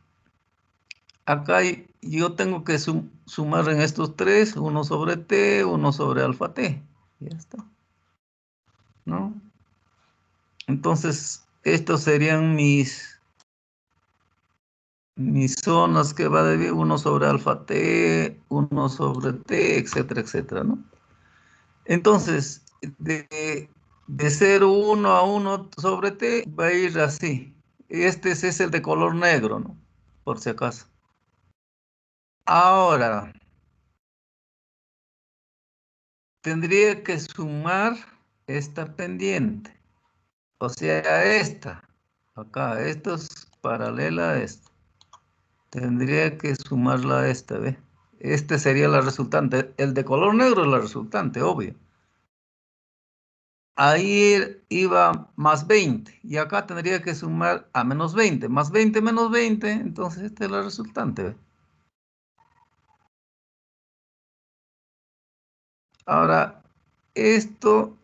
acá yo tengo que sumar en estos tres, 1 sobre t, 1 sobre alfa t. Ya está. ¿No? Entonces, estos serían mis zonas que va de 1 sobre alfa t, 1 sobre t, etcétera, etcétera, ¿no? Entonces, de 0,1 a 1 sobre t va a ir así. Este es el de color negro, ¿no? Por si acaso. Ahora, tendría que sumar esta pendiente. O sea, esta. Acá, esto es paralela a esto. Tendría que sumarla a esta, ¿ve? Este sería la resultante. El de color negro es la resultante, obvio. Ahí iba más 20. Y acá tendría que sumar a menos 20. Más 20 menos 20. Entonces esta es la resultante, ¿ve? Ahora, esto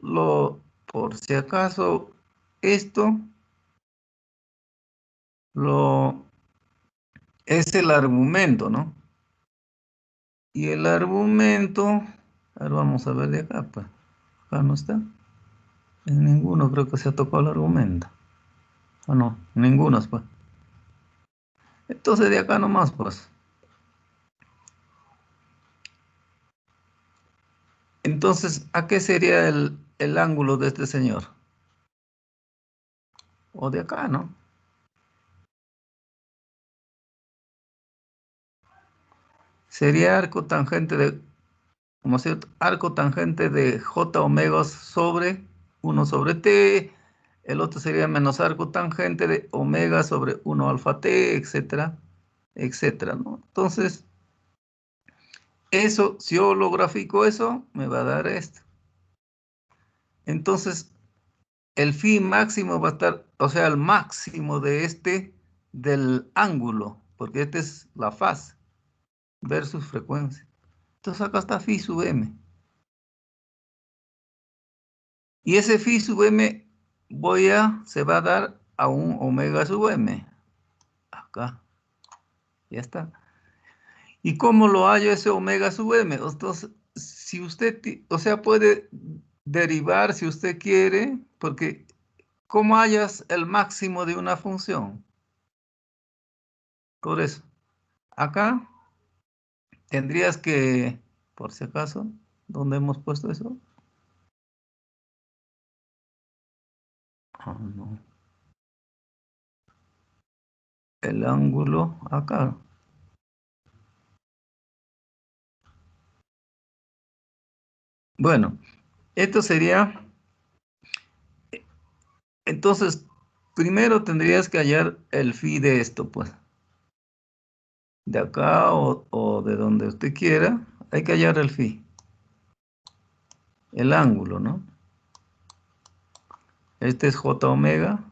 por si acaso, esto es el argumento, ¿no? Y el argumento, ahora vamos a ver de acá, pues. Acá no está. En ninguno creo que se ha tocado el argumento. ¿O no? Ninguno, pues. Entonces de acá nomás, pues. Entonces, ¿a qué sería el ángulo de este señor? O de acá, ¿no? Sería arco tangente de, como cierto, arco tangente de j omega sobre 1 sobre t. El otro sería menos arco tangente de omega sobre 1 alfa t, etcétera, etcétera, ¿no? Entonces, eso, si yo lo grafico eso, me va a dar esto. Entonces, el phi máximo va a estar, o sea, el máximo de del ángulo, porque esta es la fase versus frecuencia. Entonces acá está phi sub m. Y ese phi sub m se va a dar a un omega sub m. Acá. Ya está. ¿Y cómo lo hallo ese omega sub m? Entonces, si usted, o sea, puede derivar si usted quiere, porque ¿cómo hallas el máximo de una función? Por eso, acá tendrías que, por si acaso, ¿dónde hemos puesto eso? Ah, no. El ángulo acá. Bueno, esto sería, entonces, primero tendrías que hallar el phi de esto, pues. De acá o de donde usted quiera, hay que hallar el phi. El ángulo, ¿no? Este es j omega,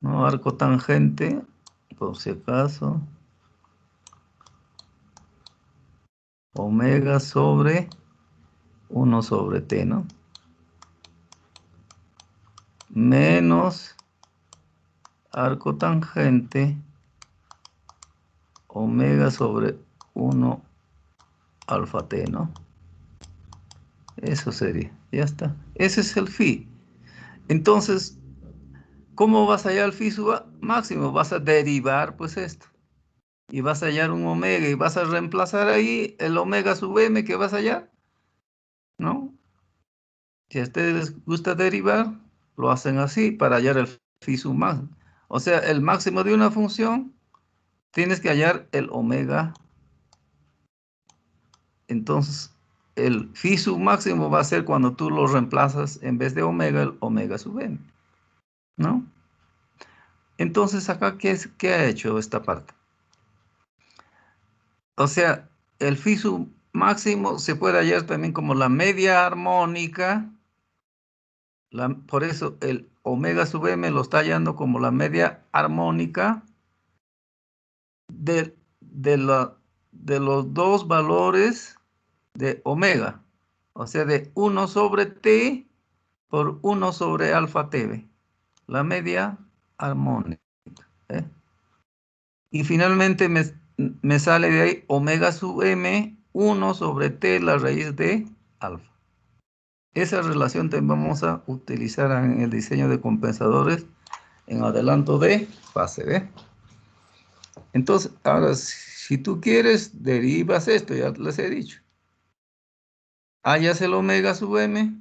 ¿no? Arco tangente, por si acaso. Omega sobre 1 sobre t, ¿no? Menos arco tangente omega sobre 1 alfa t, ¿no? Eso sería, ya está. Ese es el phi. Entonces, ¿cómo vas a hallar el phi máximo? Vas a derivar, pues, esto. Y vas a hallar un omega y vas a reemplazar ahí el omega sub m que vas a hallar, ¿no? Si a ustedes les gusta derivar, lo hacen así para hallar el phi sub máximo. O sea, el máximo de una función, tienes que hallar el omega. Entonces, el phi sub máximo va a ser cuando tú lo reemplazas en vez de omega, el omega sub n, ¿no? Entonces, acá, ¿qué ha hecho esta parte? O sea, el phi sub máximo se puede hallar también como la media armónica. Por eso el omega sub m lo está hallando como la media armónica de, de los dos valores de omega. O sea, de 1 sobre t por 1 sobre alfa tb. La media armónica. ¿Eh? Y finalmente me sale de ahí omega sub m 1 sobre t la raíz de alfa. Esa relación también vamos a utilizar en el diseño de compensadores en adelanto de fase, ¿ve? Entonces, ahora, si tú quieres, derivas esto, ya les he dicho. Hallas el omega sub m,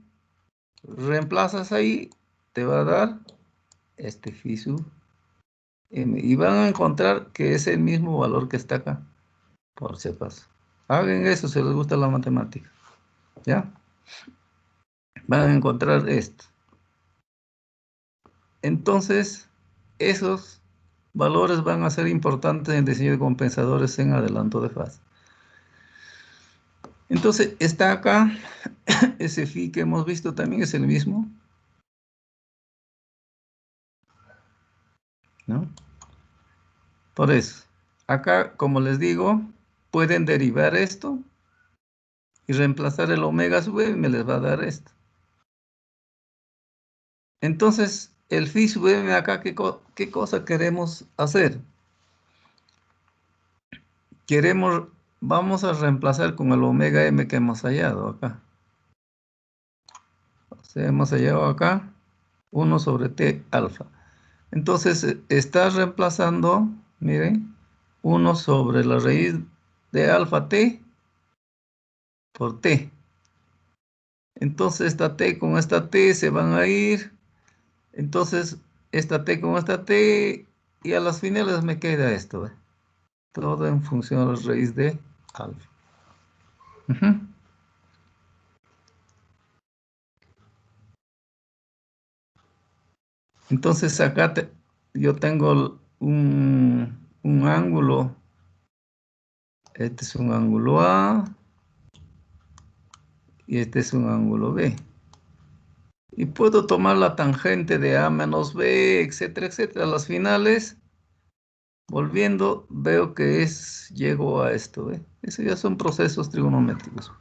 reemplazas ahí, te va a dar este phi sub m. Y van a encontrar que es el mismo valor que está acá, por si acaso. Hagan eso si les gusta la matemática, ¿ya? Van a encontrar esto. Entonces, esos valores van a ser importantes en el diseño de compensadores en adelanto de fase. Entonces, está acá, ese phi que hemos visto también es el mismo, ¿no? Por eso, acá, como les digo, pueden derivar esto y reemplazar el omega sub m, me les va a dar esto. Entonces, el phi sub m acá, ¿qué cosa queremos hacer? Vamos a reemplazar con el omega m que hemos hallado acá. O sea, hemos hallado acá 1 sobre t alfa. Entonces, está reemplazando, miren, 1 sobre la raíz de alfa t por t. Entonces, esta t con esta t se van a ir. Entonces, esta t con esta t, y a las finales me queda esto, ¿eh? Todo en función de la raíz de alfa. Entonces, acá yo tengo un ángulo. Este es un ángulo A y este es un ángulo B. Y puedo tomar la tangente de A menos B, etcétera, etcétera. A las finales, volviendo, veo que llego a esto, ¿eh? Esos ya son procesos trigonométricos.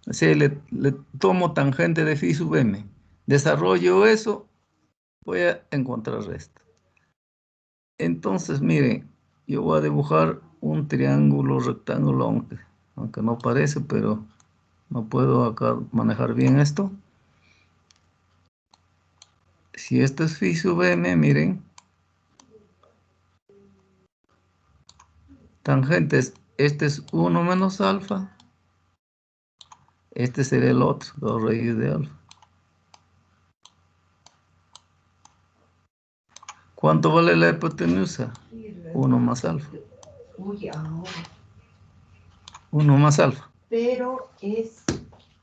O sea, le tomo tangente de phi sub m. Desarrollo eso, voy a encontrar esto. Entonces, miren, yo voy a dibujar un triángulo rectángulo, aunque no parece, pero no puedo acá manejar bien esto. Si esto es phi sub m, miren, tangentes, este es 1 menos alfa, este sería el otro, 2 raíz de alfa. ¿Cuánto vale la hipotenusa? 1 más alfa. Uy, ahora. 1 más alfa. Pero es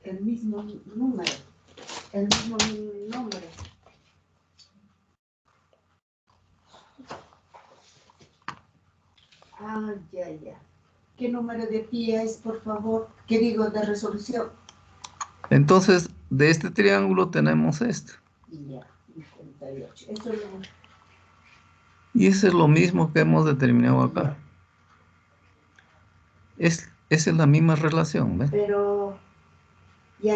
el mismo número. El mismo número. Ah, ya. ¿Qué número de pi es, por favor? ¿Qué digo de resolución? Entonces, de este triángulo tenemos esto. Ya, 58. Eso lo... Y eso es lo mismo que hemos determinado acá. Esa es la misma relación, ¿ves? Pero, ya.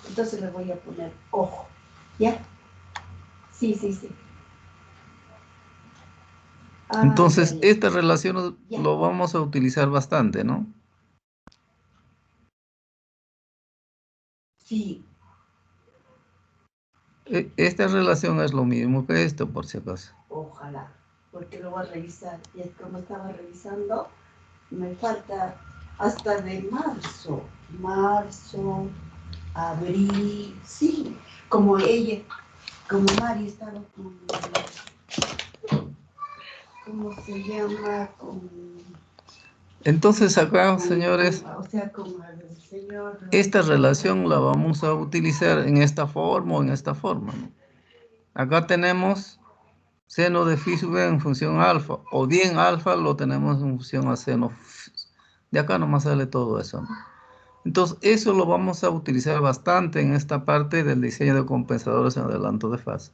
Entonces le voy a poner ojo. ¿Ya? Sí. Ah, Entonces, ya. esta relación Ya. lo vamos a utilizar bastante, ¿no? Sí. Esta relación es lo mismo que esto, por si acaso. Ojalá, porque lo voy a revisar. Y es como estaba revisando, me falta hasta de marzo, abril, sí, como ella, como Mari estaba con, ¿cómo se llama? Entonces acá, señores, o sea, con el señor... esta relación la vamos a utilizar en esta forma o en esta forma, ¿no? Acá tenemos seno de phi sub n en función alfa, o bien alfa lo tenemos en función a seno. De acá nomás sale todo eso, ¿no? Entonces, eso lo vamos a utilizar bastante en esta parte del diseño de compensadores en adelanto de fase.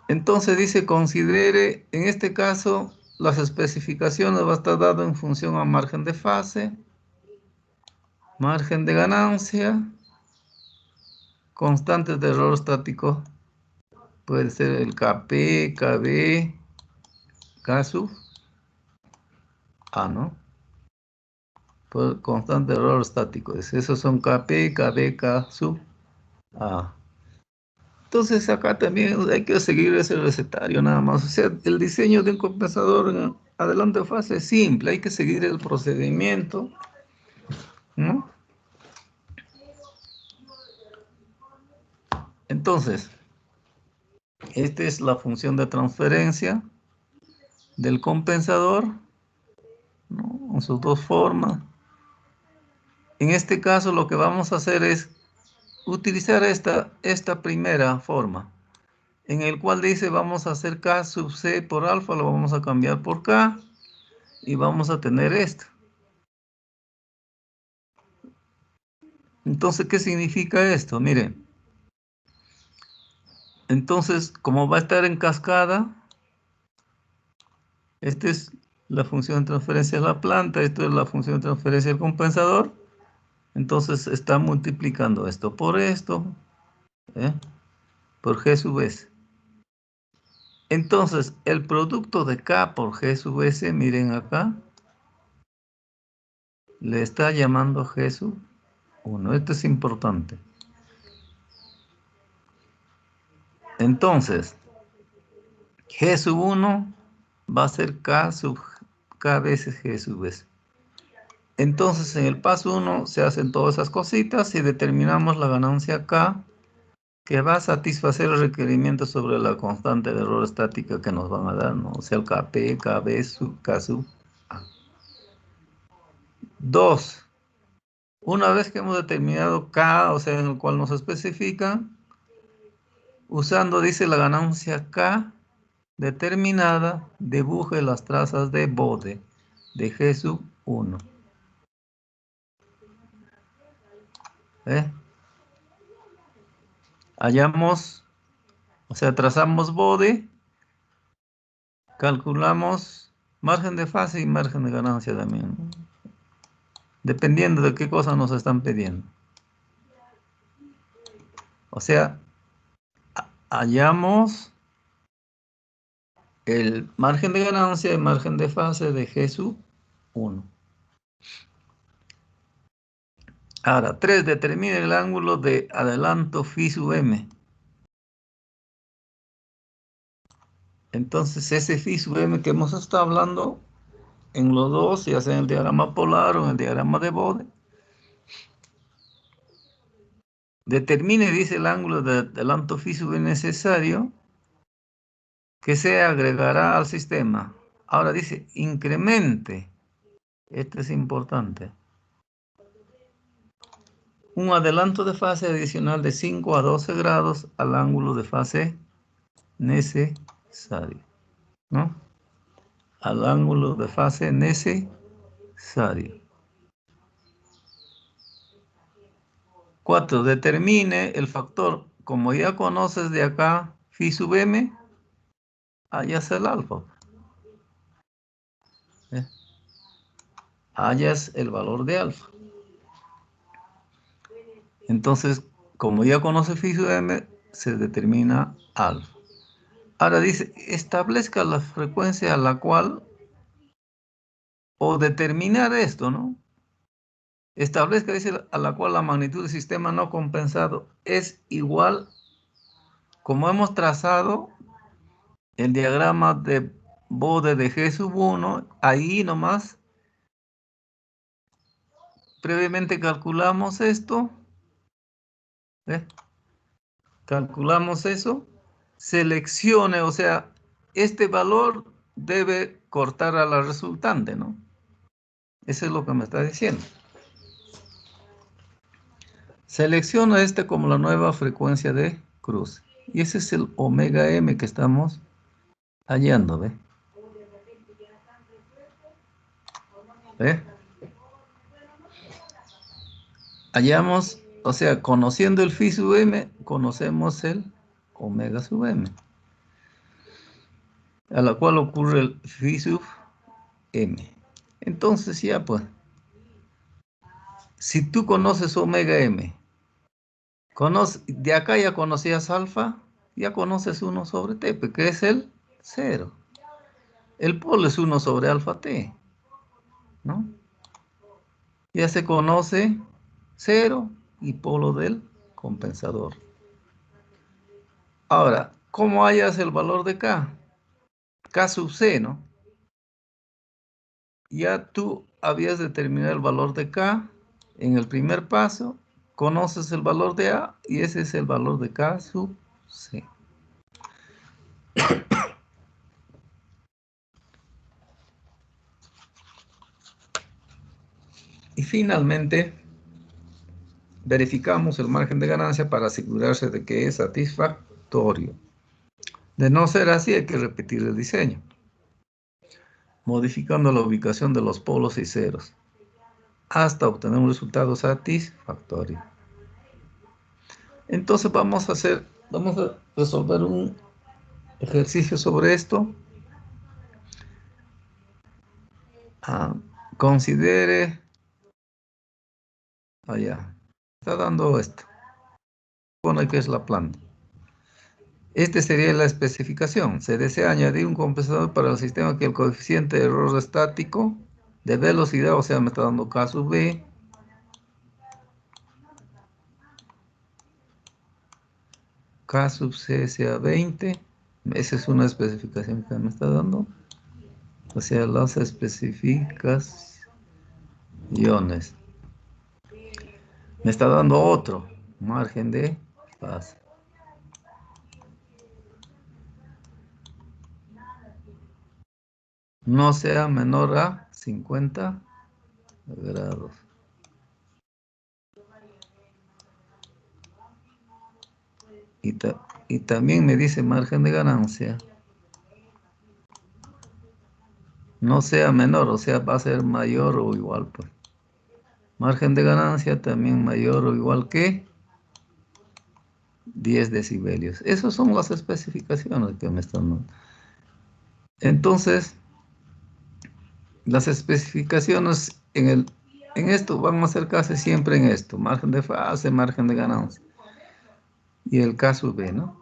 Entonces dice, considere, en este caso, las especificaciones va a estar dado en función a margen de fase, margen de ganancia, constantes de error estático, puede ser el Kp, Kb, K sub A, ¿no? Por constante de error estático, esos son Kp, Kb, K sub A. Entonces acá también hay que seguir ese recetario nada más. O sea, el diseño de un compensador en adelante de fase es simple, hay que seguir el procedimiento, ¿no? Entonces, esta es la función de transferencia del compensador, ¿no? En sus dos formas. En este caso lo que vamos a hacer es utilizar esta primera forma, en el cual dice vamos a hacer K sub C por alfa, lo vamos a cambiar por K y vamos a tener esto. Entonces, ¿qué significa esto? Miren, entonces, como va a estar en cascada, esta es la función de transferencia de la planta, esto es la función de transferencia del compensador, entonces está multiplicando esto, ¿eh? Por G sub S. Entonces, el producto de K por G sub S, miren acá, le está llamando G sub 1. Esto es importante. Entonces, G sub 1 va a ser K veces G sub S. Entonces, en el paso 1 se hacen todas esas cositas y determinamos la ganancia K, que va a satisfacer el requerimiento sobre la constante de error estática que nos van a dar, ¿no? O sea, el Kp, Kb, K sub A. 2. Una vez que hemos determinado K, o sea, en el cual nos especifica, usando, dice, la ganancia K determinada, dibuje las trazas de Bode de G sub 1. Hallamos, o sea, trazamos Bode, calculamos margen de fase y margen de ganancia también, ¿no? Dependiendo de qué cosa nos están pidiendo. O sea, hallamos el margen de ganancia y margen de fase de G sub 1. Ahora, 3, determine el ángulo de adelanto phi sub m. Entonces, ese phi sub m que hemos estado hablando en los dos, ya sea en el diagrama polar o en el diagrama de Bode, determine, dice, el ángulo de adelanto phi sub m necesario que se agregará al sistema. Ahora dice, incremente. Esto es importante. Un adelanto de fase adicional de 5 a 12 grados al ángulo de fase necesario, ¿no? Al ángulo de fase necesario. 4. Determine el factor. Como ya conoces de acá, phi sub m, hallas el alfa. Hallas el valor de alfa. Entonces, como ya conoces phi sub m, se determina alfa. Ahora dice, establezca la frecuencia a la cual, o determinar esto, ¿no? Establezca, dice, a la cual la magnitud del sistema no compensado es igual, como hemos trazado el diagrama de Bode de G sub 1, ahí nomás, previamente calculamos esto, ¿ves? Calculamos eso, seleccione, o sea, este valor debe cortar a la resultante, ¿no? Eso es lo que me está diciendo. Selecciona este como la nueva frecuencia de cruce. Y ese es el omega m que estamos hallando, ¿ve? ¿Ve? Hallamos, o sea, conociendo el phi sub m, conocemos el omega sub m, a la cual ocurre el phi sub m. Entonces ya pues, si tú conoces omega m, de acá ya conocías alfa, ya conoces 1 sobre t, que es el 0. El polo es 1 sobre alfa t, ¿no? Ya se conoce 0 y polo del compensador. Ahora, ¿cómo hallas el valor de K? K sub C, ¿no? Ya tú habías determinado el valor de K en el primer paso, conoces el valor de A y ese es el valor de K sub C. Y finalmente, verificamos el margen de ganancia para asegurarse de que es satisfactorio. De no ser así, hay que repetir el diseño, modificando la ubicación de los polos y ceros, hasta obtener un resultado satisfactorio. Entonces vamos a resolver un ejercicio sobre esto. Considere, allá, está dando esto, pone que es la planta. Este sería la especificación. Se desea añadir un compensador para el sistema que el coeficiente de error estático de velocidad, o sea, me está dando K sub B, K sub C sea 20. Esa es una especificación que me está dando. O sea, las especificaciones. Me está dando otro margen de fase. No sea menor a 50 grados. Y también me dice margen de ganancia. No sea menor, o sea, va a ser mayor o igual, pues. Margen de ganancia también mayor o igual que 10 decibelios. Esas son las especificaciones que me están dando. Entonces, las especificaciones en esto van a ser casi siempre en esto. Margen de fase, margen de ganancia. Y el K sub B, ¿no?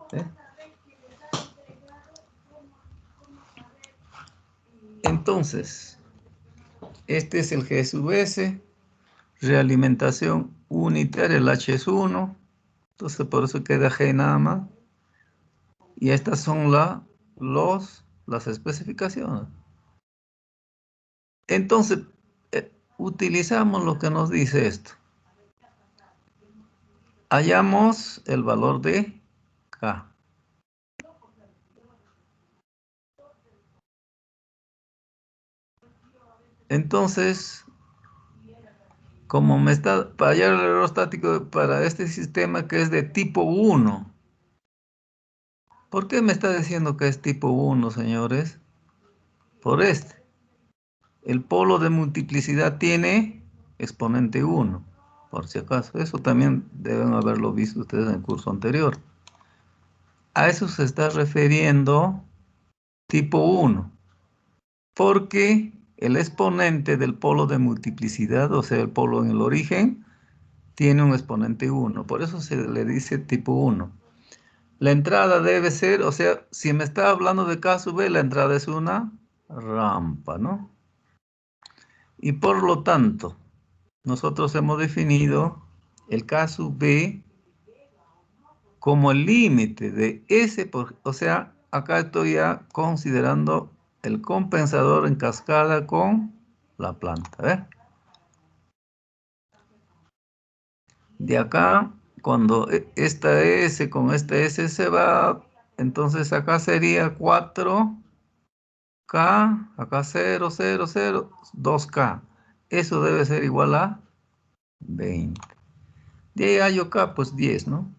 Entonces, este es el G sub S, realimentación unitaria, el H es 1, entonces por eso queda G nada más. Y estas son las especificaciones. Entonces, utilizamos lo que nos dice esto. Hallamos el valor de K. Entonces, como me está para hallar el error estático para este sistema que es de tipo 1. ¿Por qué me está diciendo que es tipo 1, señores? Por este. El polo de multiplicidad tiene exponente 1, por si acaso. Eso también deben haberlo visto ustedes en el curso anterior. A eso se está refiriendo tipo 1, porque el exponente del polo de multiplicidad, o sea, el polo en el origen, tiene un exponente 1. Por eso se le dice tipo 1. La entrada debe ser, o sea, si me está hablando de K sub B, la entrada es una rampa, ¿no? Y por lo tanto, nosotros hemos definido el K sub B como el límite de S, o sea, acá estoy ya considerando el compensador en cascada con la planta, ¿ves? De acá, cuando esta S con esta S se va, entonces acá sería 4K, acá 0, 0, 0, 2K. Eso debe ser igual a 20. De ahí hallo K, pues 10, ¿no?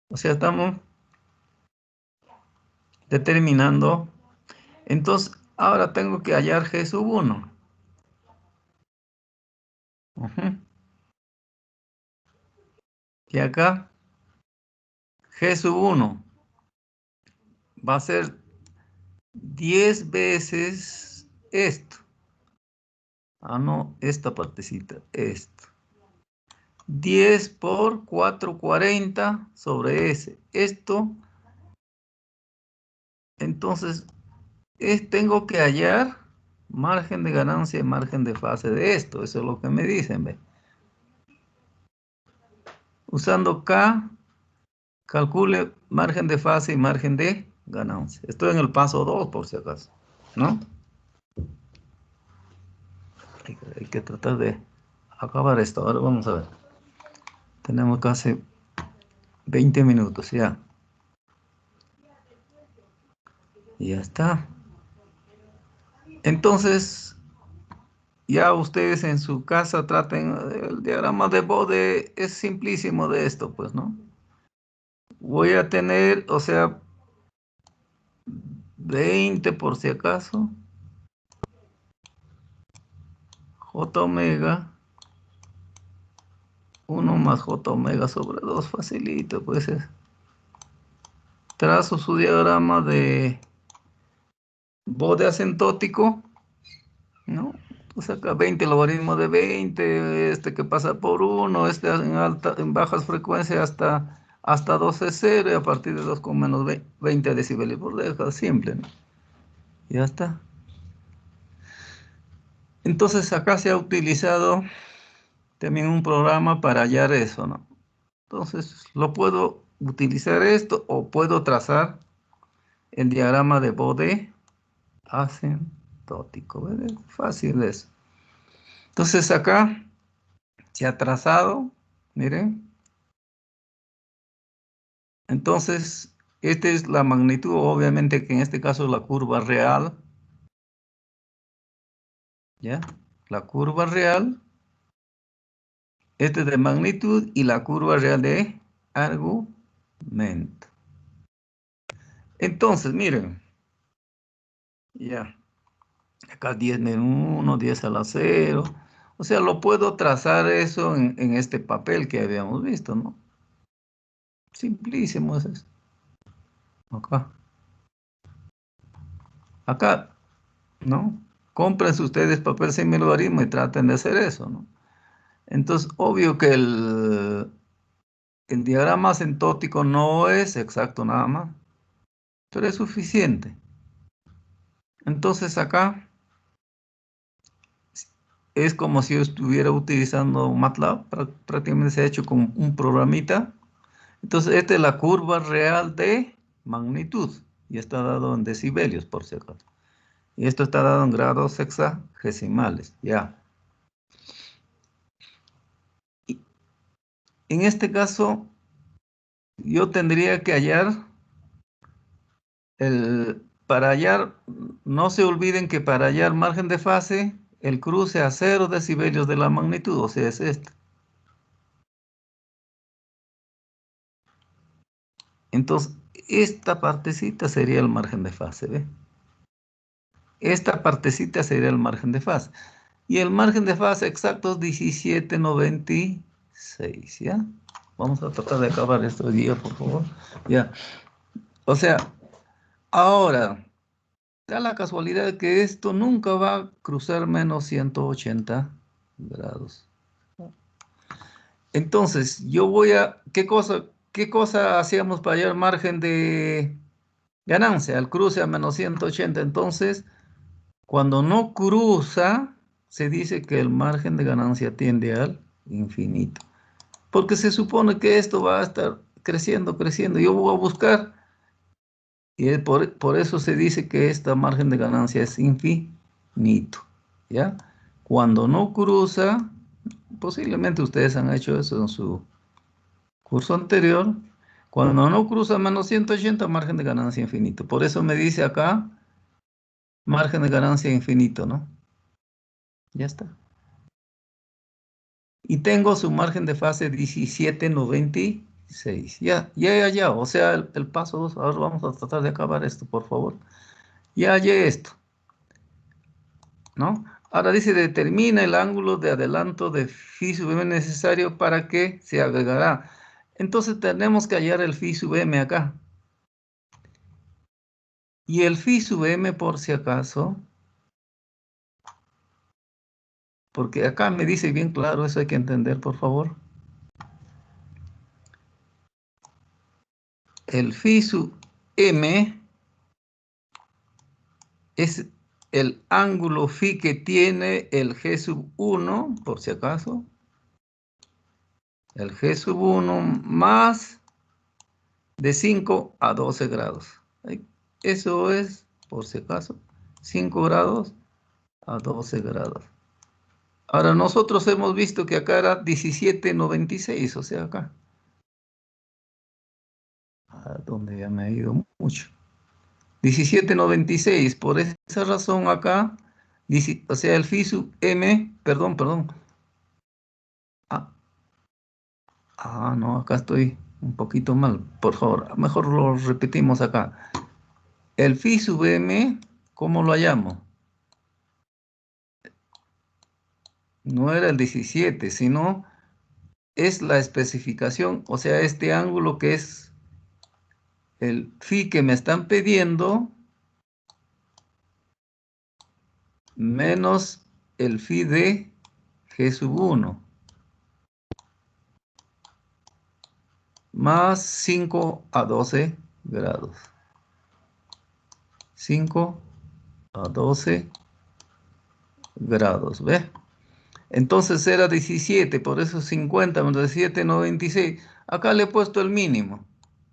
O sea, estamos determinando. Entonces, ahora tengo que hallar G sub 1. Y acá, G sub 1 va a ser 10 veces esto. Ah, no, esta partecita, esto. 10 por 440 sobre S. Esto, entonces, tengo que hallar margen de ganancia y margen de fase de esto. Eso es lo que me dicen, ¿ve? Usando K, calcule margen de fase y margen de ganancia. Estoy en el paso 2, por si acaso, ¿no? Hay que tratar de acabar esto. Ahora vamos a ver. Tenemos casi 20 minutos ya. Ya está. Entonces, ya ustedes en su casa traten, el diagrama de Bode es simplísimo de esto, pues, ¿no? Voy a tener, o sea, 20 por si acaso, J omega, 1 más J omega sobre 2, facilito, pues es. Trazo su diagrama de Bode asintótico, ¿no? Pues acá 20 logaritmo de 20, este que pasa por 1, este en bajas frecuencias hasta 12,0 y a partir de 2 con menos 20 decibeles por década, simple, ¿no? Ya está. Entonces acá se ha utilizado también un programa para hallar eso, ¿no? Entonces lo puedo utilizar esto o puedo trazar el diagrama de Bode asintótico, ¿verdad? Fácil eso. Entonces acá se ha trazado, miren. Entonces, esta es la magnitud, obviamente que en este caso es la curva real, ¿ya? La curva real, este es de magnitud y la curva real de argumento. Entonces, miren, ya, acá 10 menos 1, 10 a la 0, o sea, lo puedo trazar eso en este papel que habíamos visto, ¿no? Simplísimo es esto. Acá, ¿no? Cómprense ustedes papel semilogaritmo y traten de hacer eso, ¿no? Entonces, obvio que el diagrama asintótico no es exacto nada más, pero es suficiente. Entonces acá es como si yo estuviera utilizando MATLAB, prácticamente se ha hecho con un programita. Entonces esta es la curva real de magnitud y está dado en decibelios por si acaso. Y esto está dado en grados sexagesimales, ya. Y en este caso, yo tendría que hallar para hallar, no se olviden que para hallar margen de fase, el cruce a 0 decibelios de la magnitud, o sea, es este. Entonces, esta partecita sería el margen de fase, ¿ve? Esta partecita sería el margen de fase. Y el margen de fase exacto es 1796, ¿ya? Vamos a tratar de acabar esto hoy día, por favor. Ya. O sea, ahora, da la casualidad que esto nunca va a cruzar menos 180 grados. Entonces, yo voy a... qué cosa hacíamos para hallar margen de ganancia? Al cruce a menos 180. Entonces, cuando no cruza, se dice que el margen de ganancia tiende al infinito. Porque se supone que esto va a estar creciendo, creciendo. Yo voy a buscar, y por eso se dice que esta margen de ganancia es infinito. ¿Ya? Cuando no cruza, posiblemente ustedes han hecho eso en su curso anterior, cuando no cruza menos 180, margen de ganancia infinito. Por eso me dice acá, margen de ganancia infinito, ¿no? Ya está. Y tengo su margen de fase 1796. Ya. O sea, el paso 2. Ahora vamos a tratar de acabar esto, por favor. Ya hallé esto, ¿no? Ahora dice, determina el ángulo de adelanto de phi sub m necesario para que se agregará. Entonces tenemos que hallar el phi sub m acá. Y el phi sub m, por si acaso, porque acá me dice bien claro, eso hay que entender, por favor. El phi sub m es el ángulo phi que tiene el g sub 1, por si acaso. El g sub 1 más de 5 a 12 grados. Eso es, por si acaso, 5 grados a 12 grados. Ahora, nosotros hemos visto que acá era 1796, o sea, acá. Donde ya me ha ido mucho. 1796, por esa razón acá, o sea, el phi sub m, perdón. No, acá estoy un poquito mal, por favor, mejor lo repetimos acá. El phi sub m, ¿cómo lo llamo? No era el 17, sino es la especificación, o sea, este ángulo que es el phi que me están pidiendo, menos el phi de g sub 1, más 5 a 12 grados. 5 a 12 grados, ¿ves? Entonces era 17, por eso 50 menos 17, 96. Acá le he puesto el mínimo,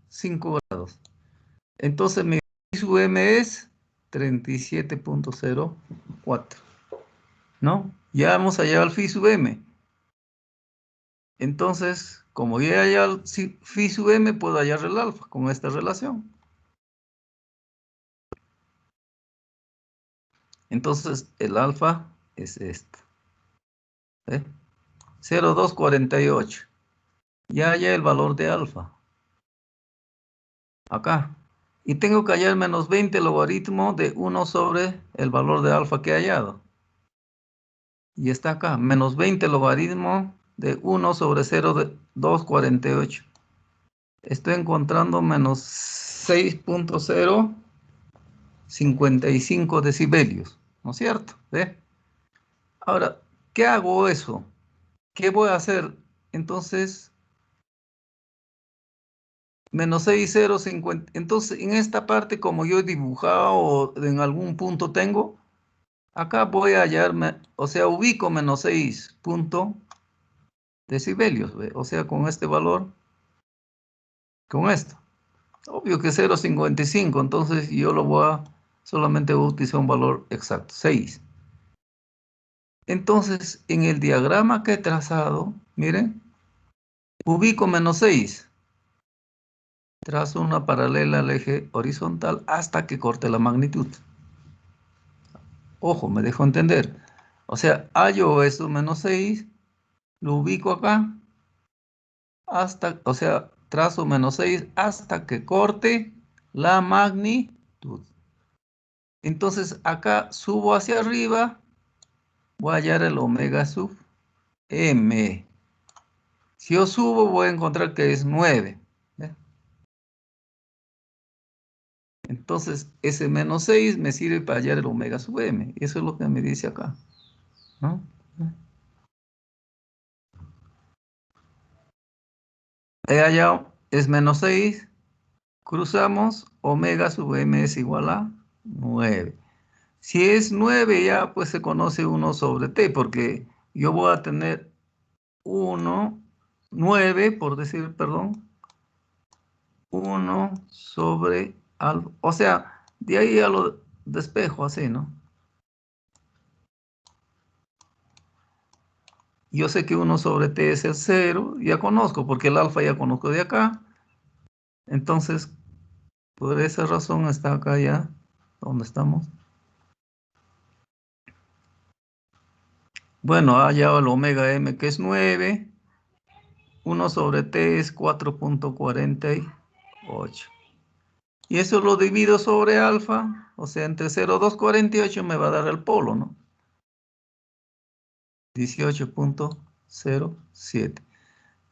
5 grados. Entonces mi phi sub m es 37.04, ¿no? Ya hemos hallado el phi sub m. Entonces, como ya he hallado el phi sub m, puedo hallar el alfa con esta relación. Entonces, el alfa es esto. 0,248. Ya hallé el valor de alfa. Acá. Y tengo que hallar menos 20 logaritmo de 1 sobre el valor de alfa que he hallado. Y está acá. Menos 20 logaritmo de 1 sobre 0,248. Estoy encontrando menos 6.055 decibelios. ¿No es cierto? ¿Ve? Ahora, ¿qué hago eso? ¿Qué voy a hacer? Entonces, menos 6, 0, 50. Entonces, en esta parte, como yo he dibujado o en algún punto tengo, acá voy a hallar, o sea, ubico menos 6 punto decibelios, ¿ve? O sea, con este valor, con esto. Obvio que 0,55, entonces yo lo voy a, solamente voy a utilizar un valor exacto, 6. Entonces, en el diagrama que he trazado, miren, ubico menos 6. Trazo una paralela al eje horizontal hasta que corte la magnitud. Ojo, me dejo entender. O sea, hallo esto menos 6, lo ubico acá, hasta, o sea, trazo menos 6 hasta que corte la magnitud. Entonces, acá subo hacia arriba, voy a hallar el omega sub m. Si yo subo, voy a encontrar que es 9. ¿Ve? Entonces, ese menos 6 me sirve para hallar el omega sub m. Eso es lo que me dice acá, ¿no? He hallado, es menos 6. Cruzamos, omega sub m es igual a 9. Si es 9 ya, pues se conoce 1 sobre t, porque yo voy a tener 1, 9, por decir, perdón, 1 sobre algo. O sea, de ahí ya lo despejo así, ¿no? Yo sé que 1 sobre t es el 0, ya conozco, porque el alfa ya conozco de acá. Entonces, por esa razón está acá ya, donde estamos. Bueno, ha hallado el omega m que es 9. 1 sobre t es 4,48. Y eso lo divido sobre alfa, o sea, entre 0,248 me va a dar el polo, ¿no? 18,07.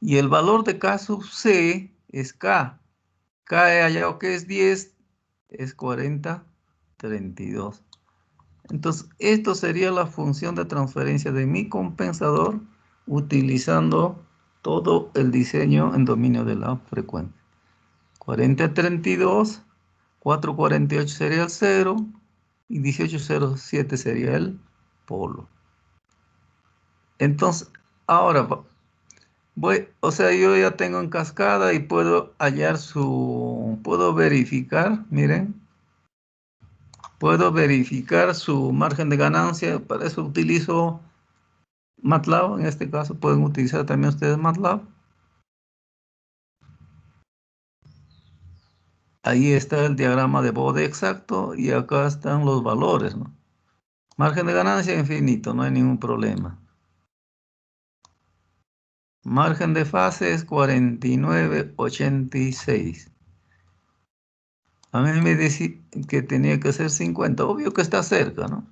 Y el valor de K sub C es K. K he hallado que es 10, es 40,32. Entonces, esto sería la función de transferencia de mi compensador utilizando todo el diseño en dominio de la frecuencia. 40,32, 4,48 sería el 0 y 18,07 sería el polo. Entonces, ahora voy, o sea, yo ya tengo en cascada y puedo hallar puedo verificar, miren, puedo verificar su margen de ganancia. Para eso utilizo MATLAB. En este caso pueden utilizar también ustedes MATLAB. Ahí está el diagrama de Bode exacto y acá están los valores, ¿no? Margen de ganancia infinito, no hay ningún problema. Margen de fase es 49,86. A mí me decía que tenía que ser 50. Obvio que está cerca, ¿no?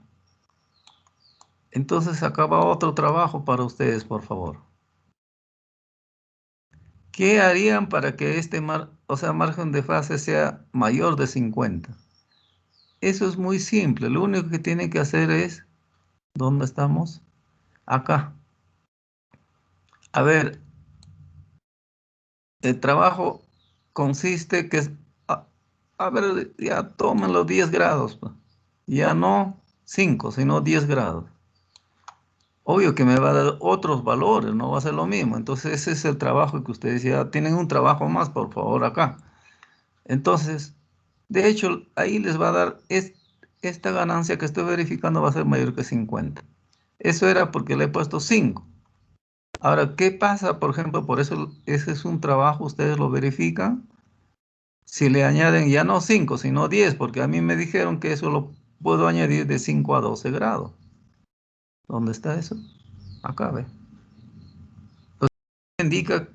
Entonces acaba otro trabajo para ustedes, por favor. ¿Qué harían para que este margen de fase sea mayor de 50? Eso es muy simple. Lo único que tienen que hacer es, ¿dónde estamos? Acá. A ver, el trabajo consiste que es, a ver, ya tomen los 10 grados, pues. Ya no 5, sino 10 grados. Obvio que me va a dar otros valores, no va a ser lo mismo. Entonces ese es el trabajo que ustedes ya tienen un trabajo más, por favor, acá. Entonces, de hecho, ahí les va a dar esta ganancia que estoy verificando va a ser mayor que 50. Eso era porque le he puesto 5. Ahora, ¿qué pasa? Por ejemplo, por eso ese es un trabajo, ustedes lo verifican. Si le añaden ya no 5, sino 10, porque a mí me dijeron que eso lo puedo añadir de 5 a 12 grados. ¿Dónde está eso? Acá, ve. Entonces, indica,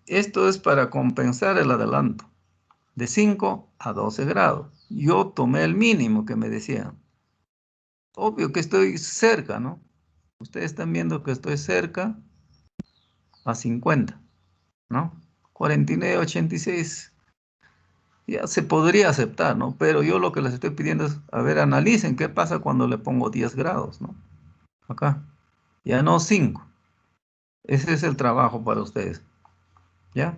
esto es para compensar el adelanto, de 5 a 12 grados. Yo tomé el mínimo que me decían. Obvio que estoy cerca, ¿no? Ustedes están viendo que estoy cerca a 50, ¿no? 49,86 ya se podría aceptar, ¿no? Pero yo lo que les estoy pidiendo es, a ver, analicen qué pasa cuando le pongo 10 grados, ¿no? Acá, ya no 5. Ese es el trabajo para ustedes, ¿ya?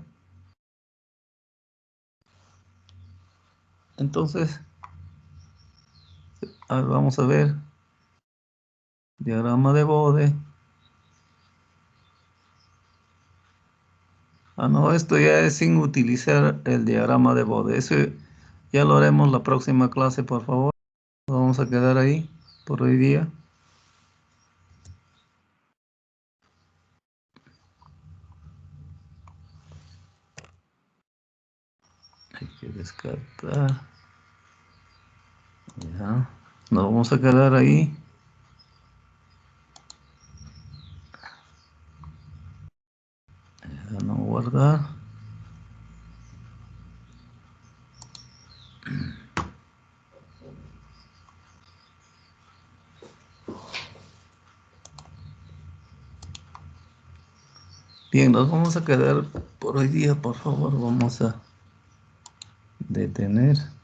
Entonces, vamos a ver. Diagrama de Bode. No, esto ya es sin utilizar el diagrama de Bode. Eso ya lo haremos la próxima clase, por favor. Vamos a quedar ahí por hoy día. Hay que descartar. Ya. Nos vamos a quedar ahí. Ya no guardar. Bien, nos vamos a quedar por hoy día, por favor. Vamos a detener.